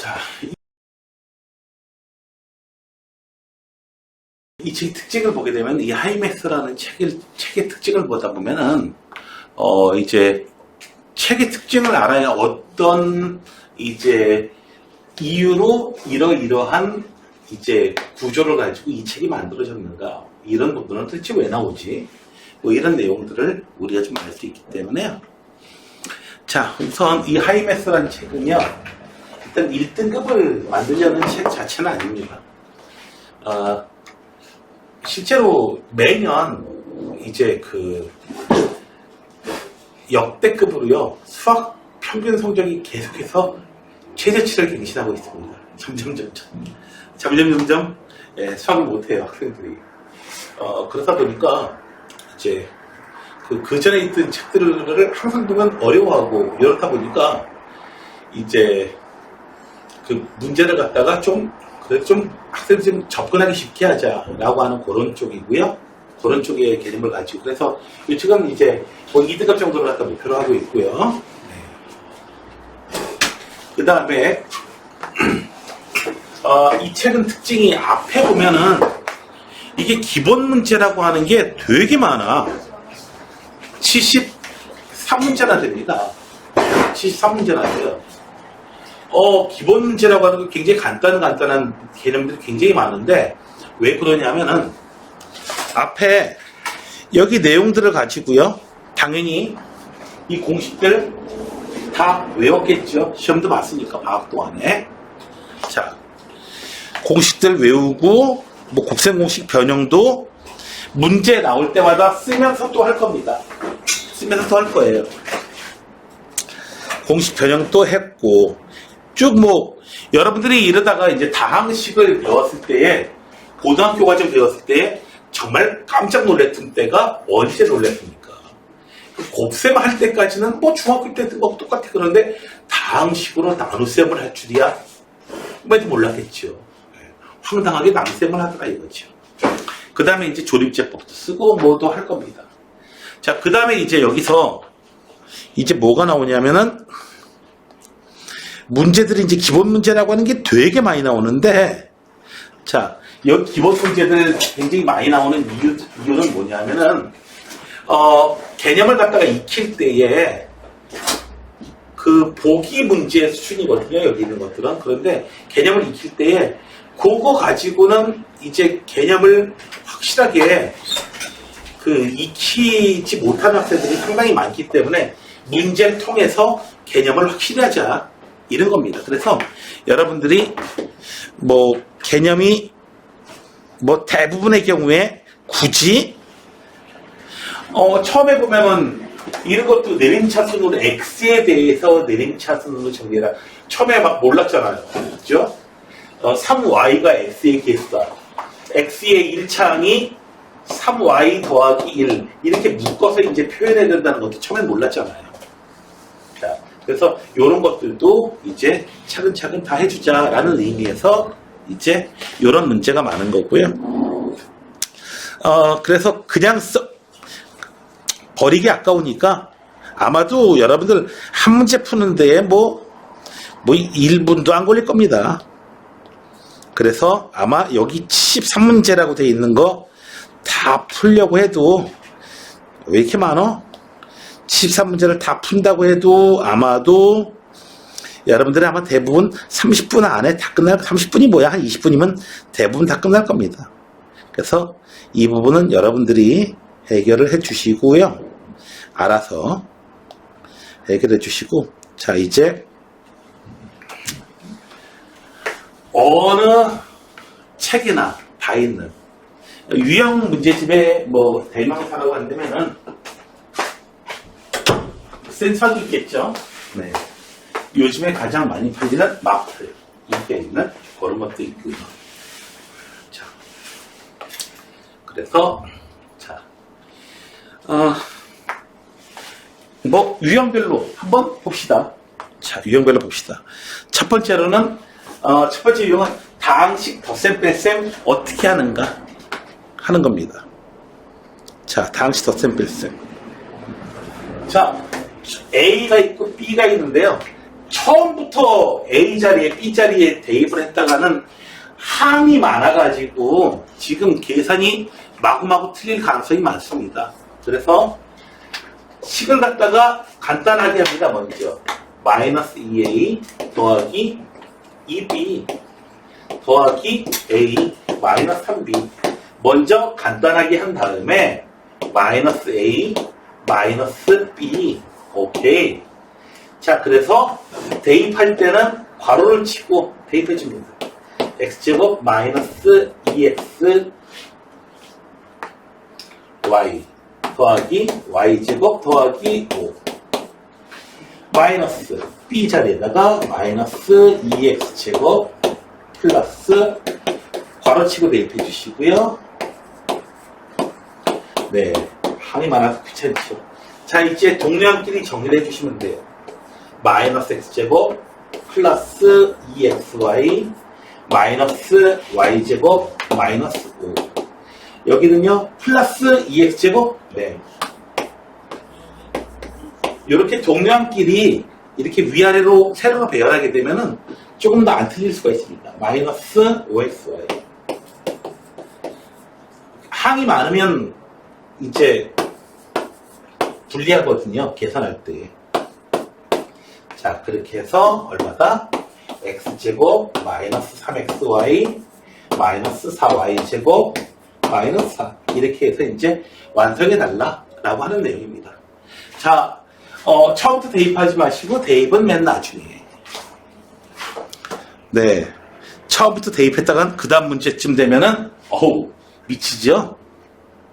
자, 이 책의 특징을 보게 되면 이 하이맥스라는 책의 특징을 보다 보면은 이제 책의 특징을 알아야 어떤 이제 이유로 이러이러한 이제 구조를 가지고 이 책이 만들어졌는가 이런 부분은 도대체 왜 나오지 뭐 이런 내용들을 우리가 좀 알 수 있기 때문에요. 자, 우선 이 하이맥스라는 책은요 일단 1등급을 만들려는 책 자체는 아닙니다. 실제로 매년 이제 그 역대급으로요 수학 평균 성적이 계속해서 최저치를 갱신하고 있습니다. 점점점 수학을 못해요 학생들이. 그러다 보니까 이제 그 전에 있던 책들을 항상 보면 어려워하고 이렇다 보니까 이제 그 문제를 갖다가 좀 학생들이 좀 접근하기 쉽게 하자라고 하는 그런 쪽이고요. 그런 쪽의 개념을 가지고 그래서 지금 이제 뭐 2등급 정도를 갖다 목표로 하고 있고요. 그 다음에 이 책은 특징이 앞에 보면은 이게 기본 문제라고 하는 게 되게 많아. 73문제나 됩니다. 73문제나 돼요. 기본 문제라고 하는 게 굉장히 간단한 개념들이 굉장히 많은데 왜 그러냐면은 앞에 여기 내용들을 가지고요. 당연히 이 공식들 다 외웠겠죠. 시험도 봤으니까 방학 동안에. 자, 공식들 외우고 뭐 곱셈공식 변형도 문제 나올 때마다 쓰면서 또 할 겁니다. 쓰면서 또 할 거예요. 공식 변형도 했고 쭉 뭐 여러분들이 이러다가 이제 다항식을 배웠을 때에 고등학교 과정 배웠을 때에 정말 깜짝 놀랐던 때가 언제 놀랐습니까? 곱셈 할 때까지는 뭐 중학교 때 뭐 똑같아. 그런데 다항식으로 나눗셈을 할 줄이야 뭐지 몰랐겠죠. 황당하게 남셈을 하더라 이거죠. 그 다음에 이제 조립제법도 쓰고 뭐도 할 겁니다. 자, 그 다음에 이제 여기서 이제 뭐가 나오냐면은 문제들이 이제 기본 문제라고 하는 게 되게 많이 나오는데, 자, 여기 기본 문제들 굉장히 많이 나오는 이유는 뭐냐면은, 개념을 갖다가 익힐 때에 그 보기 문제의 수준이거든요, 여기 있는 것들은. 그런데 개념을 익힐 때에 그거 가지고는 이제 개념을 확실하게 익히지 못한 학생들이 상당히 많기 때문에 문제를 통해서 개념을 확실히 하자. 이런 겁니다. 그래서 여러분들이 뭐 개념이 뭐 대부분의 경우에 굳이 처음에 보면은 이런 것도 내림차순으로 x에 대해서 내림차순으로 정리해라. 처음에 막 몰랐잖아요. 그죠? 3y가 x의 개수다. x의 1차항이 3y 더하기 1 이렇게 묶어서 이제 표현해야 된다는 것도 처음엔 몰랐잖아요. 자, 그래서 이런 것들도 이제 차근차근 다 해주자라는 의미에서 이제 이런 문제가 많은 거고요. 그래서 그냥 버리기 아까우니까 아마도 여러분들 한 문제 푸는 데에 뭐 1분도 안 걸릴 겁니다. 그래서 아마 여기 73문제라고 되어 있는 거 다 풀려고 해도 왜 이렇게 많어? 73문제를 다 푼다고 해도 아마도 여러분들이 아마 대부분 30분 안에 다 끝날, 30분이 뭐야? 한 20분이면 대부분 다 끝날 겁니다. 그래서 이 부분은 여러분들이 해결을 해 주시고요. 알아서 해결해 주시고, 자, 이제 어느 책이나 다 있는 유형 문제집에 뭐 대명사라고 한다면은 센서도 있겠죠. 네. 요즘에 가장 많이 팔리는 마크 인기가 있는 그런 것도 있고요. 자, 그래서 자, 뭐 유형별로 한번 봅시다. 자, 유형별로 봅시다. 첫 번째로는 첫 번째 유형은 다항식 덧셈 뺄셈 어떻게 하는가 하는 겁니다. 자, 다항식 덧셈 뺄셈. 자, A가 있고 B가 있는데요. 처음부터 A 자리에 B 자리에 대입을 했다가는 항이 많아가지고 지금 계산이 마구마구 틀릴 가능성이 많습니다. 그래서 식을 갖다가 간단하게 합니다. 먼저 마이너스 2A 더하기 2B 더하기 A 마이너스 3B 먼저 간단하게 한 다음에 마이너스 A 마이너스 B 오케이. 자, 그래서 대입할 때는 괄호를 치고 대입해 줍니다. x제곱 마이너스 2x y 더하기 y제곱 더하기 5 마이너스 b 자리에다가 마이너스 2x제곱 플러스 괄호 치고 대입해 주시고요. 네, 항이 많아서 귀찮죠. 자, 이제 동량끼리 정리를 해주시면 돼요. 마이너스 x제곱 플러스 2xy 마이너스 y제곱 마이너스 5 여기는요 플러스 2x제곱 네 이렇게 동량끼리 이렇게 위아래로 세로로 배열하게 되면은 조금 더 안 틀릴 수가 있습니다. 마이너스 5xy 항이 많으면 이제 불리하거든요. 계산할 때. 자, 그렇게 해서 얼마다? x제곱 마이너스 3xy 마이너스 4y제곱 마이너스 4 이렇게 해서 이제 완성해달라 라고 하는 내용입니다. 자, 처음부터 대입하지 마시고 대입은 맨 나중에. 네, 처음부터 대입했다간 그 다음 문제쯤 되면은 어우 미치죠?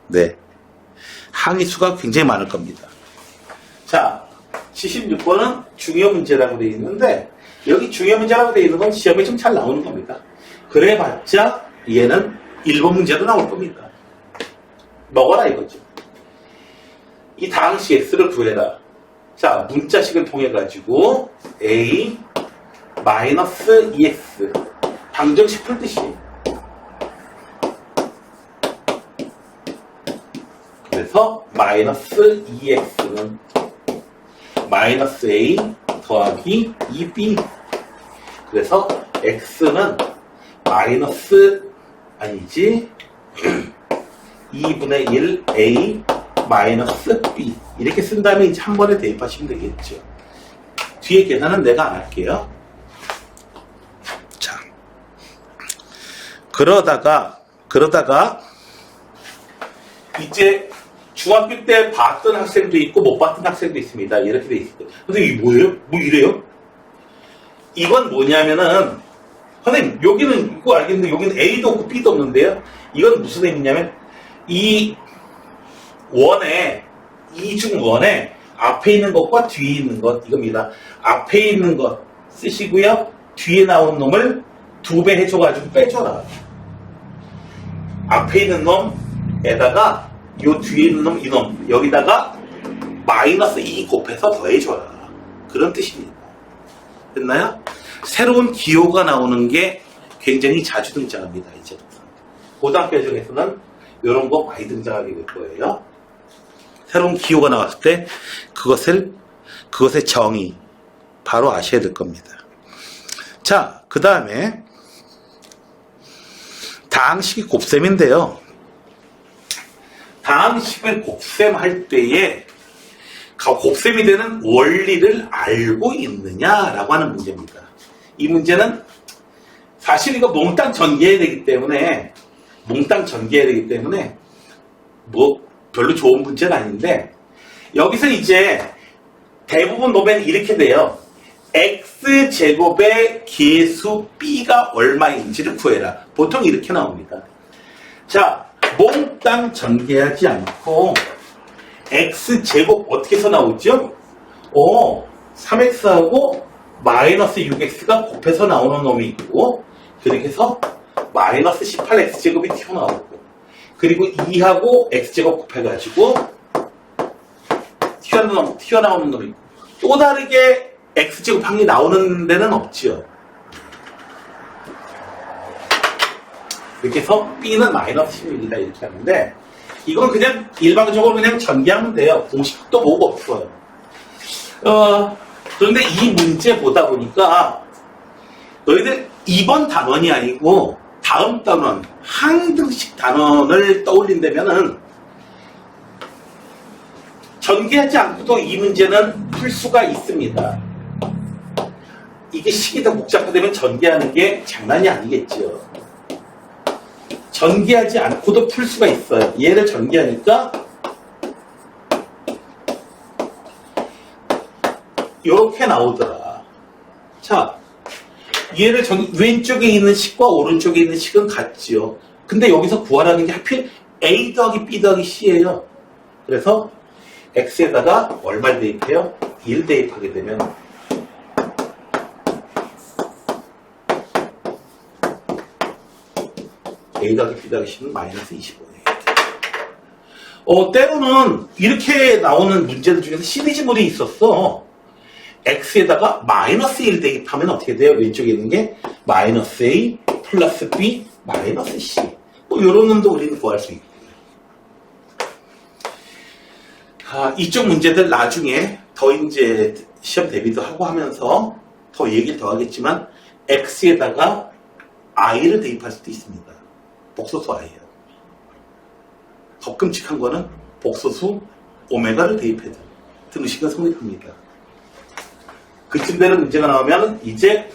네, 항의 수가 굉장히 많을 겁니다. 자, 76번은 중요 문제라고 되어 있는데 여기 중요 문제라고 되어 있는 건 시험에 좀 잘 나오는 겁니다. 그래봤자 얘는 1번 문제도 나올 겁니다. 먹어라 이거죠. 이 다항식 x를 구해라. 자, 문자식을 통해 가지고 a 마이너스 2x 방정식 풀듯이 그래서 마이너스 2x는 마이너스 a 더하기 2b 그래서 x는 마이너스 아니지 2분의 1 a 마이너스 b 이렇게 쓴 다음에 이제 한 번에 대입하시면 되겠죠. 뒤에 계산은 내가 안 할게요. 자, 그러다가 이제 중학교 때 봤던 학생도 있고 못 봤던 학생도 있습니다. 이렇게 돼 있어요. 선생님 이게 뭐예요? 뭐 이래요? 이건 뭐냐면은 선생님 여기는 이거 알겠는데 여기는 A도 없고 B도 없는데요. 이건 무슨 의미냐면 이 원에 이중 원에 앞에 있는 것과 뒤에 있는 것 이겁니다. 앞에 있는 것 쓰시고요. 뒤에 나온 놈을 2배 해줘가지고 빼줘라. 앞에 있는 놈에다가 요 뒤에 있는 놈 이놈 여기다가 마이너스 2 곱해서 더해줘라. 그런 뜻입니다. 됐나요? 새로운 기호가 나오는 게 굉장히 자주 등장합니다. 이제부터. 고등학교 예정에서는 이런 거 많이 등장하게 될 거예요. 새로운 기호가 나왔을 때 그것의 정의 바로 아셔야 될 겁니다. 자, 그 다음에 다항식이 곱셈인데요. 다항식을 곱셈할 때에 곱셈이 되는 원리를 알고 있느냐라고 하는 문제입니다. 이 문제는 사실 이거 몽땅 전개해야 되기 때문에 뭐 별로 좋은 문제는 아닌데 여기서 이제 대부분 보면 이렇게 돼요. x제곱의 계수 b가 얼마인지를 구해라. 보통 이렇게 나옵니다. 자, 몽땅 전개하지 않고 x제곱 어떻게 해서 나오죠? 3x하고 마이너스 6x가 곱해서 나오는 놈이 있고 그렇게 해서 마이너스 18x제곱이 튀어나오고 그리고 2하고 x제곱 곱해가지고 튀어나오는 놈이 있고 또 다르게 x제곱 항이 나오는 데는 없죠. 이렇게 해서 b는 마이너스 16이다 이렇게 하는데 이건 그냥 일방적으로 그냥 전개하면 돼요. 공식도 뭐가 없어요. 그런데 이 문제 보다 보니까 너희들 이번 단원이 아니고 다음 단원, 항등식 단원을 떠올린다면은 전개하지 않고도 이 문제는 풀 수가 있습니다. 이게 식이 더 복잡하다면 전개하는 게 장난이 아니겠죠. 전개하지 않고도 풀 수가 있어요. 얘를 전개하니까 이렇게 나오더라. 자, 얘를 왼쪽에 있는 식과 오른쪽에 있는 식은 같지요. 근데 여기서 구하라는 게 하필 A 더하기 B 더하기 C예요. 그래서 X에다가 얼마를 대입해요? 1 대입하게 되면 A 더하기 B 더하기 C는 마이너스 25예요. 때로는 이렇게 나오는 문제들 중에서 시리즈물이 있었어. X에다가 마이너스 1 대입하면 어떻게 돼요? 왼쪽에 있는 게 마이너스 A 플러스 B 마이너스 C. 뭐 이런 놈도 우리는 구할 수 있고. 이쪽 문제들 나중에 더 이제 시험 대비도 하고 하면서 더 얘기를 더 하겠지만 X에다가 I를 대입할 수도 있습니다. 복소수 I요. 더 끔찍한 거는 복소수 오메가를 대입해도 등식은 성립합니다. 그쯤 되는 문제가 나오면 이제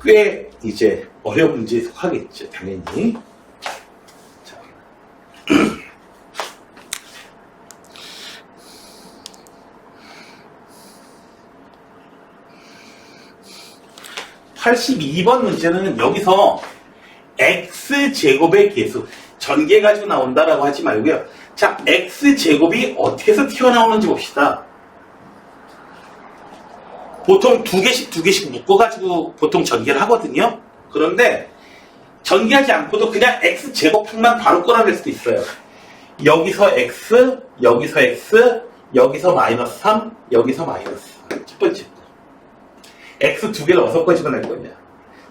꽤 이제 어려운 문제에 속하겠죠. 당연히. 자. 82번 문제는 여기서 x제곱의 계수 전개 가지고 나온다라고 하지 말고요. 자, x제곱이 어떻게 해서 튀어나오는지 봅시다. 보통 두 개씩 묶어가지고 보통 전개를 하거든요. 그런데 전개하지 않고도 그냥 x제곱항만 바로 끌어낼 수도 있어요. 여기서 x, 여기서 x, 여기서 마이너스 3, 여기서 마이너스 3. 첫 번째 거. x 두 개를 어디서 집어낼 거냐.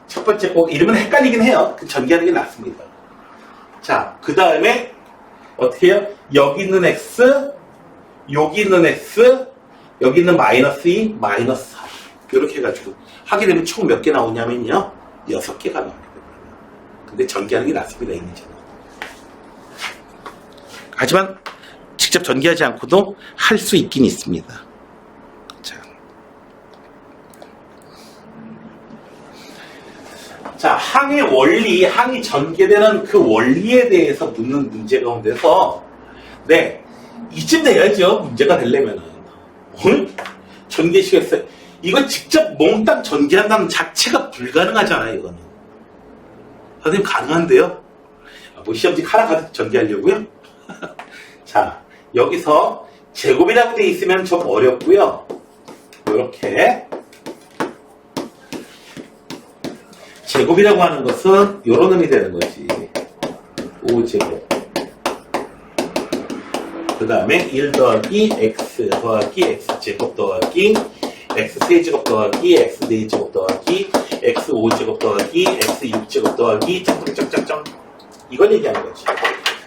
첫 번째 거. 이러면 헷갈리긴 해요. 전개하는 게 낫습니다. 자, 그 다음에 어떻게 해요? 여기 있는 x, 여기 있는 x, 여기 있는 마이너스 2, 마이너스 4. 이렇게 해가지고 하게 되면 총 몇 개 나오냐면요. 6개가 나옵니다. 근데 전개하는 게 낫습니다. 이 문제는. 하지만 직접 전개하지 않고도 할 수 있긴 있습니다. 자, 항의 원리, 항이 전개되는 그 원리에 대해서 묻는 문제 가운데서 네, 이쯤 돼야죠. 문제가 되려면은. 전개시켰어요. 이거 직접 몽땅 전개한다는 자체가 불가능하잖아요. 이거는. 선생님 가능한데요? 뭐 시험지 하나 가득 전개하려고요? 자, 여기서 제곱이라고 돼 있으면 좀 어렵고요. 이렇게 제곱이라고 하는 것은 이런 의미 되는 거지. 5제곱. 그 다음에 1 더하기 x 더하기 x제곱 더하기 x3제곱 더하기 x4제곱 더하기 x5제곱 더하기 x6제곱 더하기 점점점점점. 이걸 얘기하는 거지.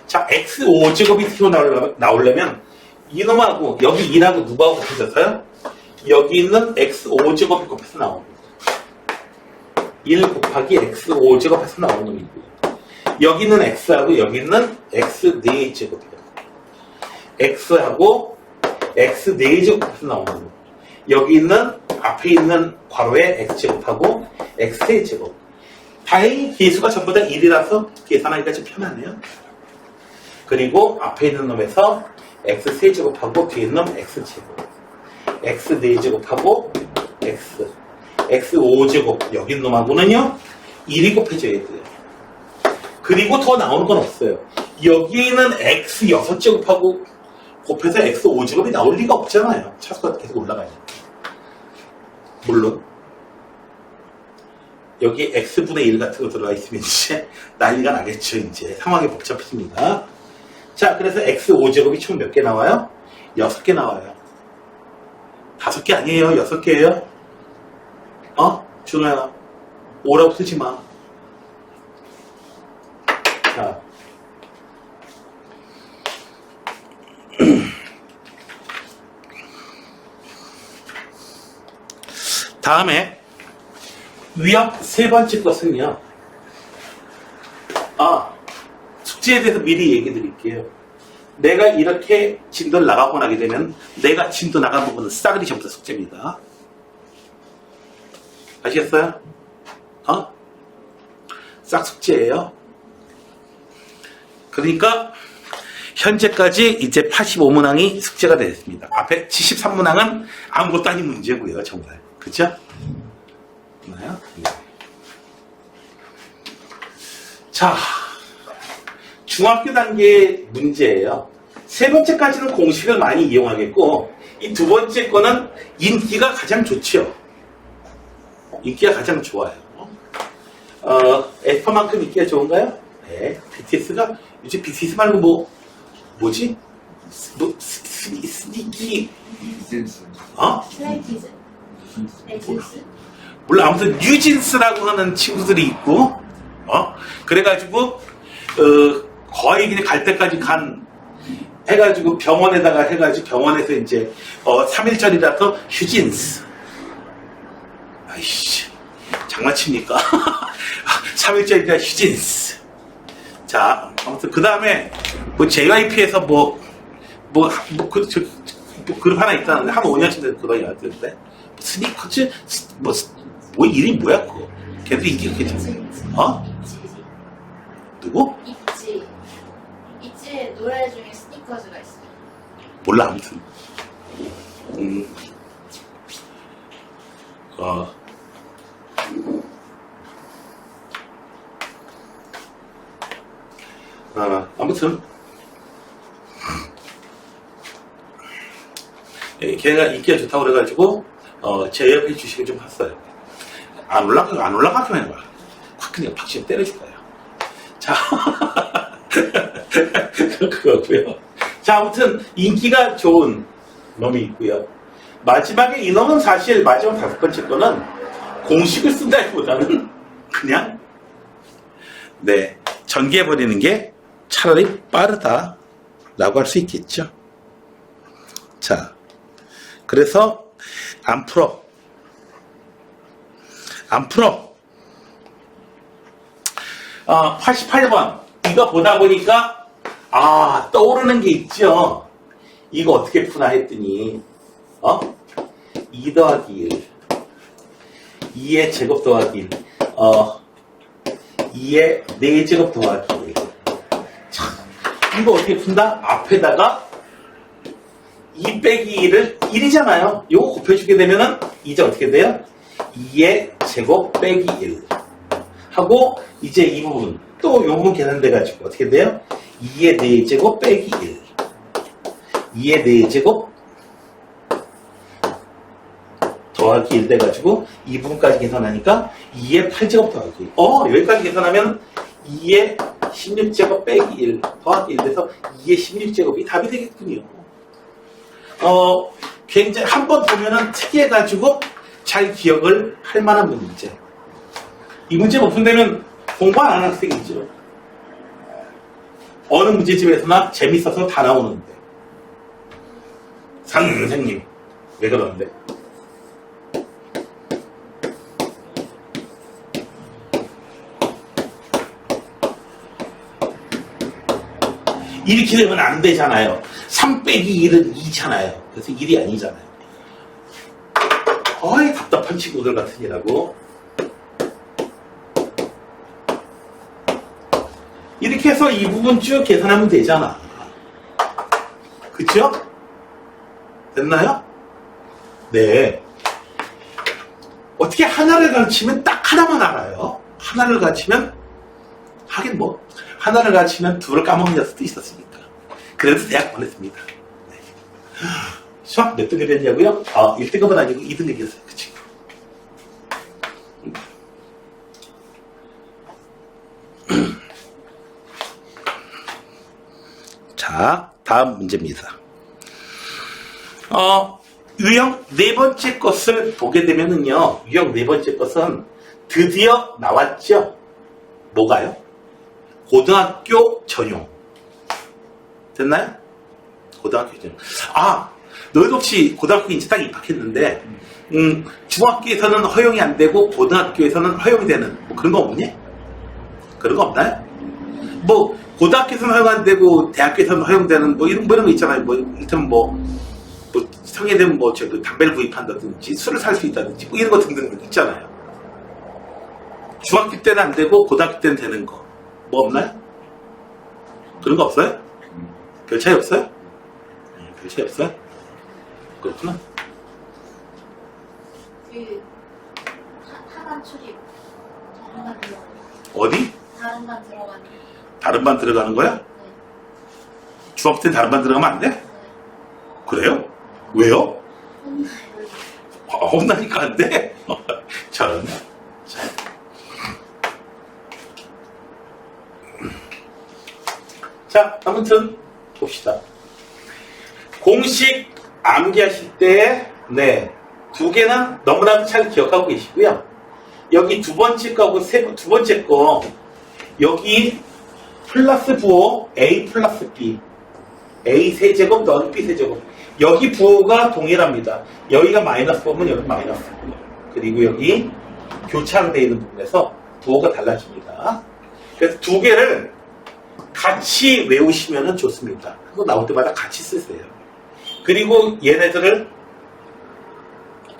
자, x5제곱이 튀어나오려면 이놈하고 여기 2하고 누구하고 곱해져서요? 여기 있는 x5제곱이 곱해서 나옵니다. 1 곱하기 x5제곱해서 나오는 놈이고요. 여기 있는 x하고 여기 있는 x4제곱이에요. x하고 x4제곱해서 나오는 놈. 여기 있는 앞에 있는 괄호에 x제곱하고 x3제곱. 다행히 계수가 전부 다 1이라서 계산하기가 좀 편하네요. 그리고 앞에 있는 놈에서 x3제곱하고 뒤에 있는 놈 x제곱. x4제곱하고 x. x5제곱 여기 있는 놈하고는요 1이 곱해져야 돼요. 그리고 더 나오는 건 없어요. 여기 있는 x6제곱하고 곱해서 x5제곱이 나올 리가 없잖아요. 차수가 계속 올라가니까. 물론 여기 x분의 1 같은 거 들어가 있으면 이제 난리가 나겠죠. 이제 상황이 복잡해집니다. 자, 그래서 x5제곱이 총 몇 개 나와요? 6개 나와요. 5개 아니에요. 6개예요. 준호야, 5라고 쓰지 마. 자. 다음에 위협 세 번째 것은요. 숙제에 대해서 미리 얘기 드릴게요. 내가 이렇게 진도를 나가고 나게 되면 내가 진도 나간 부분은 싸그리 전부 다 숙제입니다. 아시겠어요? 싹 숙제예요. 그러니까 현재까지 이제 85문항이 숙제가 됐습니다. 앞에 73문항은 아무것도 아닌 문제고요. 정말. 그죠? 맞나요? 네. 자, 중학교 단계의 문제예요. 세 번째까지는 공식을 많이 이용하겠고 이 두 번째 거는 인기가 가장 좋죠. 인기가 가장 좋아요. 에스파만큼 인기가 좋은가요? 네. BTS가 요즘 BTS 말고 뭐지? 스니키 스네이키즈? 에이진스? 몰라. 아무튼 뉴진스라고 하는 친구들이 있고 그래가지고 거의 그냥 갈 때까지 해가지고 병원에다가 해가지고 병원에서 이제 3일절이라서 휴진스. 아이씨 장난칩니까? 3일절이라 휴진스. 자, 아무튼 그 다음에 JYP에서 그룹 하나 있다는데 한 5년쯤 돼서 그런 나왔는데 스니커즈 이름이 뭐야 그거? 걔도 인기가 괜찮아. 누구? 있지의 노래 중에 스니커즈가 있어요. 몰라 아무튼. 아무튼 걔가 인기가 좋다고 그래가지고 JYP 주식을 좀 샀어요. 안 올라가기만 해봐. 확 그냥 박시에 때려줄 거야. 자, 그거고요. 자, 아무튼 인기가 좋은 놈이 있고요. 마지막에 이 놈은 사실 마지막 다섯 번째 거는 공식을 쓴다기보다는 그냥 전개해버리는 게 차라리 빠르다라고 할 수 있겠죠. 자, 그래서 안 풀어. 88번 이거 보다 보니까 떠오르는 게 있죠. 이거 어떻게 푸나 했더니 2 더하기 1 2의 제곱 더하기 1 2의 4제곱 더하기 1 자, 이거 어떻게 푼다? 앞에다가 2 빼기 1을 1이잖아요. 이거 곱해주게 되면은 이제 어떻게 돼요? 2의 제곱 빼기 1 하고 이제 이 부분 또 이 부분 계산돼가지고 어떻게 돼요? 2의 4제곱 빼기 1 2의 4제곱 더하기 1 돼가지고 이 부분까지 계산하니까 2의 8제곱 더하기 1 여기까지 계산하면 2의 16제곱 빼기 1 더하기 1 돼서 2의 16제곱이 답이 되겠군요. 굉장히 한번 보면은 특이해가지고 잘 기억을 할 만한 문제. 이 문제 못 푼다면 공부 안 하는 학생이죠. 어느 문제집에서나 재밌어서 다 나오는데. 선생님, 왜 그러는데? 이렇게 되면 안 되잖아요. 3 빼기 1은 2잖아요. 그래서 1이 아니잖아요. 어이 답답한 친구들 같으니라고. 이렇게 해서 이 부분 쭉 계산하면 되잖아. 그쵸? 됐나요? 네. 어떻게 하나를 가르치면 딱 하나만 알아요. 하나를 가르치면 하긴 하나를 가르치면 둘을 까먹는 수도 있었으니까. 그래도 대학 보냈습니다. 네. 수학 몇 등급 했냐고요? 1등급은 아니고 2등급이었어요. 그 친구. 자, 다음 문제입니다. 유형 네 번째 것을 보게 되면은요, 유형 네 번째 것은 드디어 나왔죠? 뭐가요? 고등학교 전용. 됐나요? 고등학교 전용. 너희도 혹시 고등학교 이제 딱 입학했는데, 중학교에서는 허용이 안 되고 고등학교에서는 허용이 되는 뭐 그런 거 없니? 그런 거 없나요? 뭐 고등학교에서는 허용 안 되고 대학교에서는 허용되는 뭐 이런 거 있잖아요. 뭐 일단 뭐 성인되면 뭐 저기 담배를 구입한다든지 술을 살 수 있다든지 뭐 이런 거 등등 있잖아요. 중학교 때는 안 되고 고등학교 때는 되는 거 뭐 없나요? 그런 거 없어요? 별 차이 없어요? 별 차이 없어요? 그렇구나. 그 하반 출입 다른 반 들어가는 어디? 다른 반 들어가는 다른 반 들어가는 거야? 네. 중학교 때 다른 반 들어가면 안 돼? 네. 그래요? 왜요? 혼나요. 혼나니까 안 돼? 저런. 자, 아무튼 봅시다. 공식 암기하실 때, 네, 두 개는 너무나도 잘 기억하고 계시고요. 여기 두 번째 거하고 두 번째 거, 여기 플러스 부호 A 플러스 B, A 세제곱 더하기 B 세제곱. 여기 부호가 동일합니다. 여기가 마이너스 보면 여기 마이너스. 그리고 여기 교차되어 있는 부분에서 부호가 달라집니다. 그래서 두 개를 같이 외우시면 좋습니다. 그거 나올 때마다 같이 쓰세요. 그리고 얘네들을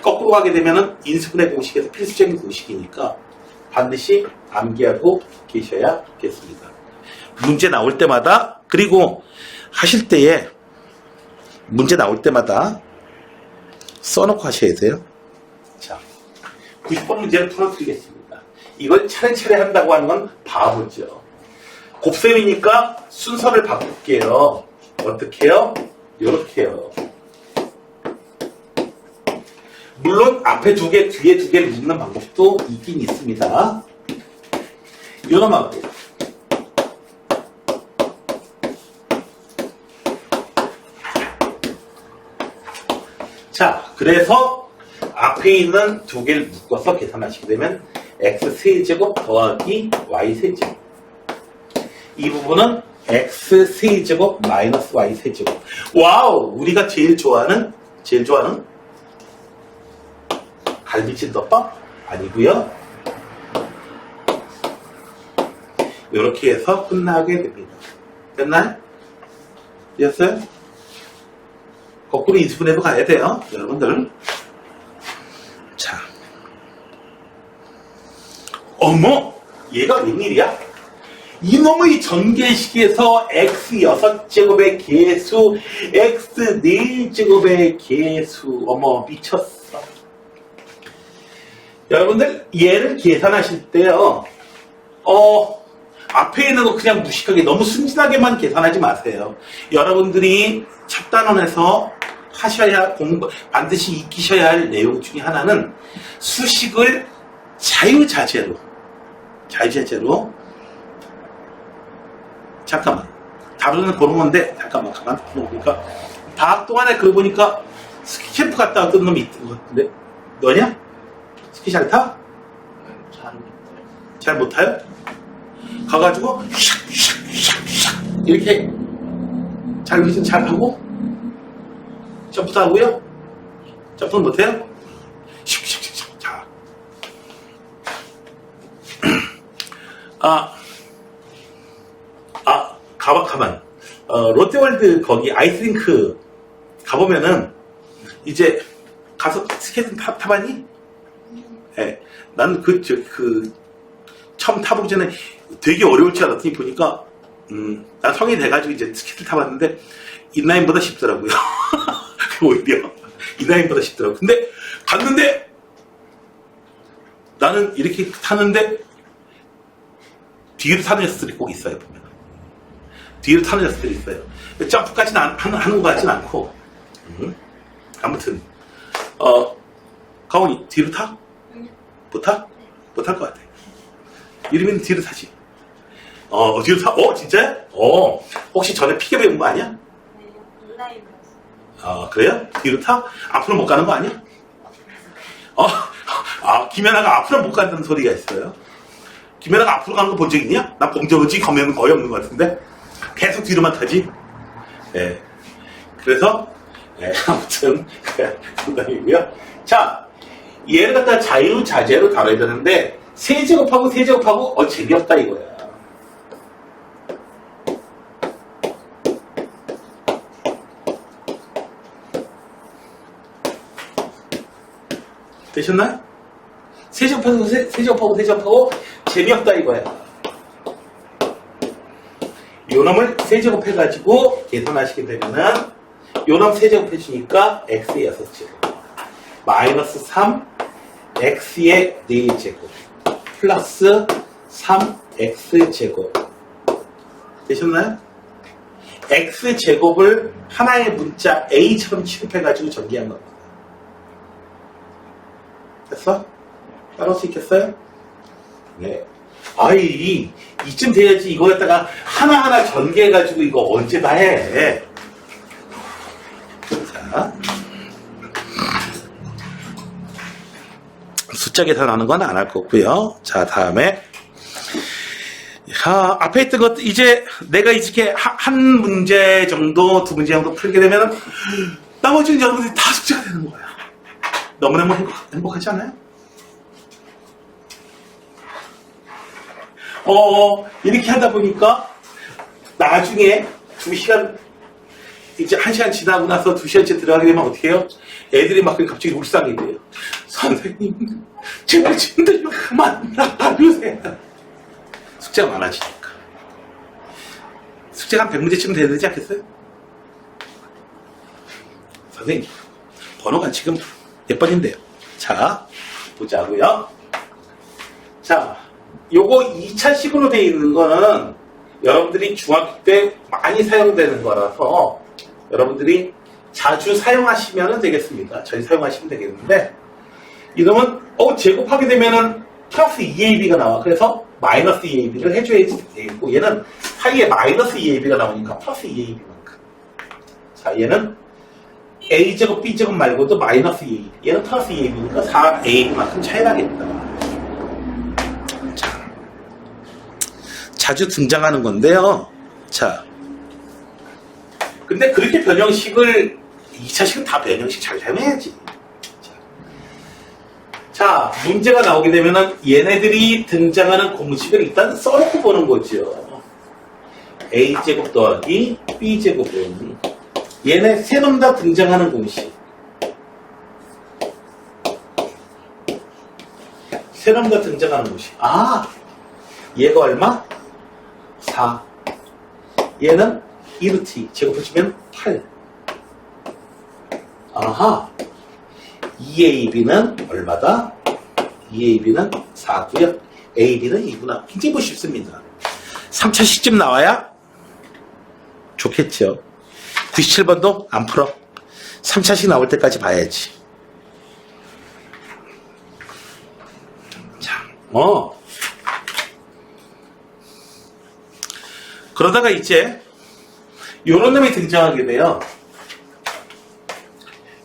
거꾸로 가게 되면 인수분해 공식에서 필수적인 공식이니까 반드시 암기하고 계셔야겠습니다. 문제 나올 때마다, 그리고 하실 때에 문제 나올 때마다 써놓고 하셔야 돼요. 자, 90번 문제를 풀어드리겠습니다. 이걸 차례차례 한다고 하는 건 바보죠. 곱셈이니까 순서를 바꿀게요. 어떻게 해요? 이렇게 해요. 물론 앞에 두 개, 뒤에 두 개를 묶는 방법도 있긴 있습니다. 요놈하고 자, 그래서 앞에 있는 두 개를 묶어서 계산하시게 되면 x세제곱 더하기 y세제곱, 이 부분은 x세제곱 마이너스 y세제곱. 와우! 우리가 제일 좋아하는 갈비찜덮밥? 아니고요. 이렇게 해서 끝나게 됩니다. 됐나요? 됐어요? 거꾸로 인수분해도 가야 돼요, 여러분들. 자, 어머! 얘가 웬일이야? 이놈의 전개식에서 x 6제곱의 개수, x 4제곱의 개수. 어머, 미쳤어. 여러분들, 얘를 계산하실 때요, 앞에 있는 거 그냥 무식하게 너무 순진하게만 계산하지 마세요. 여러분들이 첫 단원에서 반드시 익히셔야 할 내용 중에 하나는 수식을 자유자재로 잠깐만, 답은 그런 건데 잠깐만 가만 보니까 방학 동안에 그거 보니까 스키 캠프 갔다 왔던 놈이 있던 것 같은데, 너냐? 스키 잘 타? 잘 못 타요? 가가지고 샥샥샥샥 이렇게 잘 하고 점프도 하고요. 점프는 못해요? 슉슉슉슉. 자, 가만. 롯데월드 거기 아이스링크 가보면은 이제 가서 스케이트 타봤니? 예. 난 처음 타보기 전에 되게 어려울 줄 알았더니 보니까, 난 성인이 돼가지고 이제 스케이트 타봤는데, 인라인보다 쉽더라고요. 오히려. 인라인보다 쉽더라고요. 근데, 갔는데, 나는 이렇게 타는데, 뒤로 타는 녀석들이 꼭 있어요, 보면. 뒤로 타는 녀석들이 있어요. 점프까지는 하는 것 같진 않고, 아무튼, 가온이 뒤로 타? 못 타? 못 탈 것 같아. 이러면 뒤로 타지. 뒤로 타? 진짜요? 혹시 전에 피겨 배운 거 아니야? 네, 온라인이었어요. 그래요? 뒤로 타? 앞으로 못 가는 거 아니야? 김연아가 앞으로 못 간다는 소리가 있어요. 김연아가 앞으로 가는 거 본 적 있냐? 나 본 적은 거의 없는 것 같은데. 계속 뒤로만 타지? 예. 그래서, 아무튼, 농담이고요. 자, 얘를 갖다 자유자재로 다뤄야 되는데 세제곱하고 세제곱하고 재미없다 이거야. 되셨나요? 세제곱하고 세제곱하고 재미없다 이거야. 요놈을 세제곱해가지고 계산하시게 되면은 요놈 세제곱해주니까 x의 6제곱 마이너스 3 x의 4제곱 플러스 3x제곱 되셨나요? x제곱을 하나의 문자 a처럼 취급해가지고 전개한 겁니다. 됐어? 따라올 수 있겠어요? 네. 아이, 이쯤 돼야지 이거 갖다가 하나하나 전개해가지고 이거 언제 다 해. 자. 숫자 계산하는 건 안 할 거고요. 자, 다음에. 앞에 있던 것도 이제 내가 이렇게 한 문제 정도, 두 문제 정도 풀게 되면 나머지는 여러분들이 다 숙제가 되는 거야. 너무너무 행복하지 않아요? 이렇게 하다 보니까 나중에 2시간, 이제 1시간 지나고 나서 2시간째 들어가게 되면 어떻게 해요? 애들이 막 갑자기 울상이 돼요. 선생님, 제발 힘들면 그만 놔주세요. 숙제가 많아지니까. 숙제가 한 100문제쯤 돼야 되지 않겠어요? 선생님, 번호가 지금 몇 번인데요? 자, 보자고요. 자, 요거 2차식으로 되어 있는 거는 여러분들이 중학교 때 많이 사용되는 거라서 여러분들이 자주 사용하시면 되겠습니다. 잘 사용하시면 되겠는데 이러면 제곱하게 되면은 플러스 2ab가 나와. 그래서 마이너스 2ab를 해줘야지 되겠고 얘는 사이에 마이너스 2ab가 나오니까 플러스 2ab만큼. 자, 얘는 a제곱 b제곱 말고도 마이너스 2ab, 얘는 플러스 2ab니까 4ab만큼 차이 나겠다. 자주 등장하는 건데요. 자, 근데 그렇게 변형식을 2차식은 다 변형식 잘 사용해야지. 자, 문제가 나오게 되면은 얘네들이 등장하는 공식을 일단 써놓고 보는 거죠. a제곱 더하기 b제곱은 얘네 세 놈 다 등장하는 공식. 세 놈 다 등장하는 공식. 얘가 얼마? 4. 얘는 2루트 제곱해주면 8. 아하. 2ab는 얼마다? 2ab는 4고요. ab는 2구나. 굉장히 쉽습니다. 3차식쯤 나와야 좋겠죠. 97번도 안 풀어. 3차식 나올 때까지 봐야지. 자, 그러다가 이제 요런 놈이 등장하게 돼요.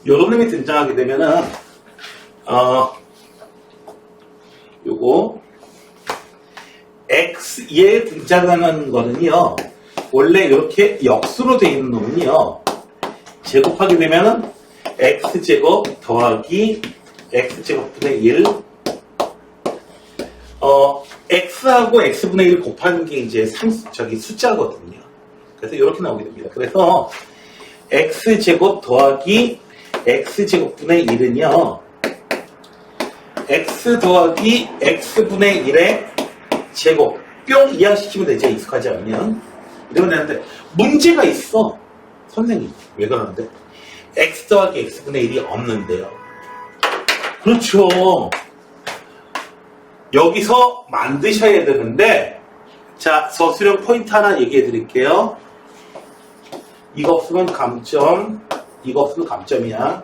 요런 놈이 등장하게 되면은 요거 x에 등장하는 거는요 원래 이렇게 역수로 되어 있는 놈은요 제곱하게 되면은 x제곱 더하기 x제곱분의 1 x하고 x분의 1을 곱하는 게 이제 숫자거든요. 그래서 이렇게 나오게 됩니다. 그래서 x제곱 더하기 x제곱분의 1은요 x 더하기 x분의 1의 제곱 뿅 이항시키면 되죠. 익숙하지 않으면 이러면 되는데 문제가 있어. 선생님 왜 그러는데 x 더하기 x분의 1이 없는데요. 그렇죠. 여기서 만드셔야 되는데 자 서술형 포인트 하나 얘기해 드릴게요. 이거 없으면 감점, 이거 없으면 감점이야.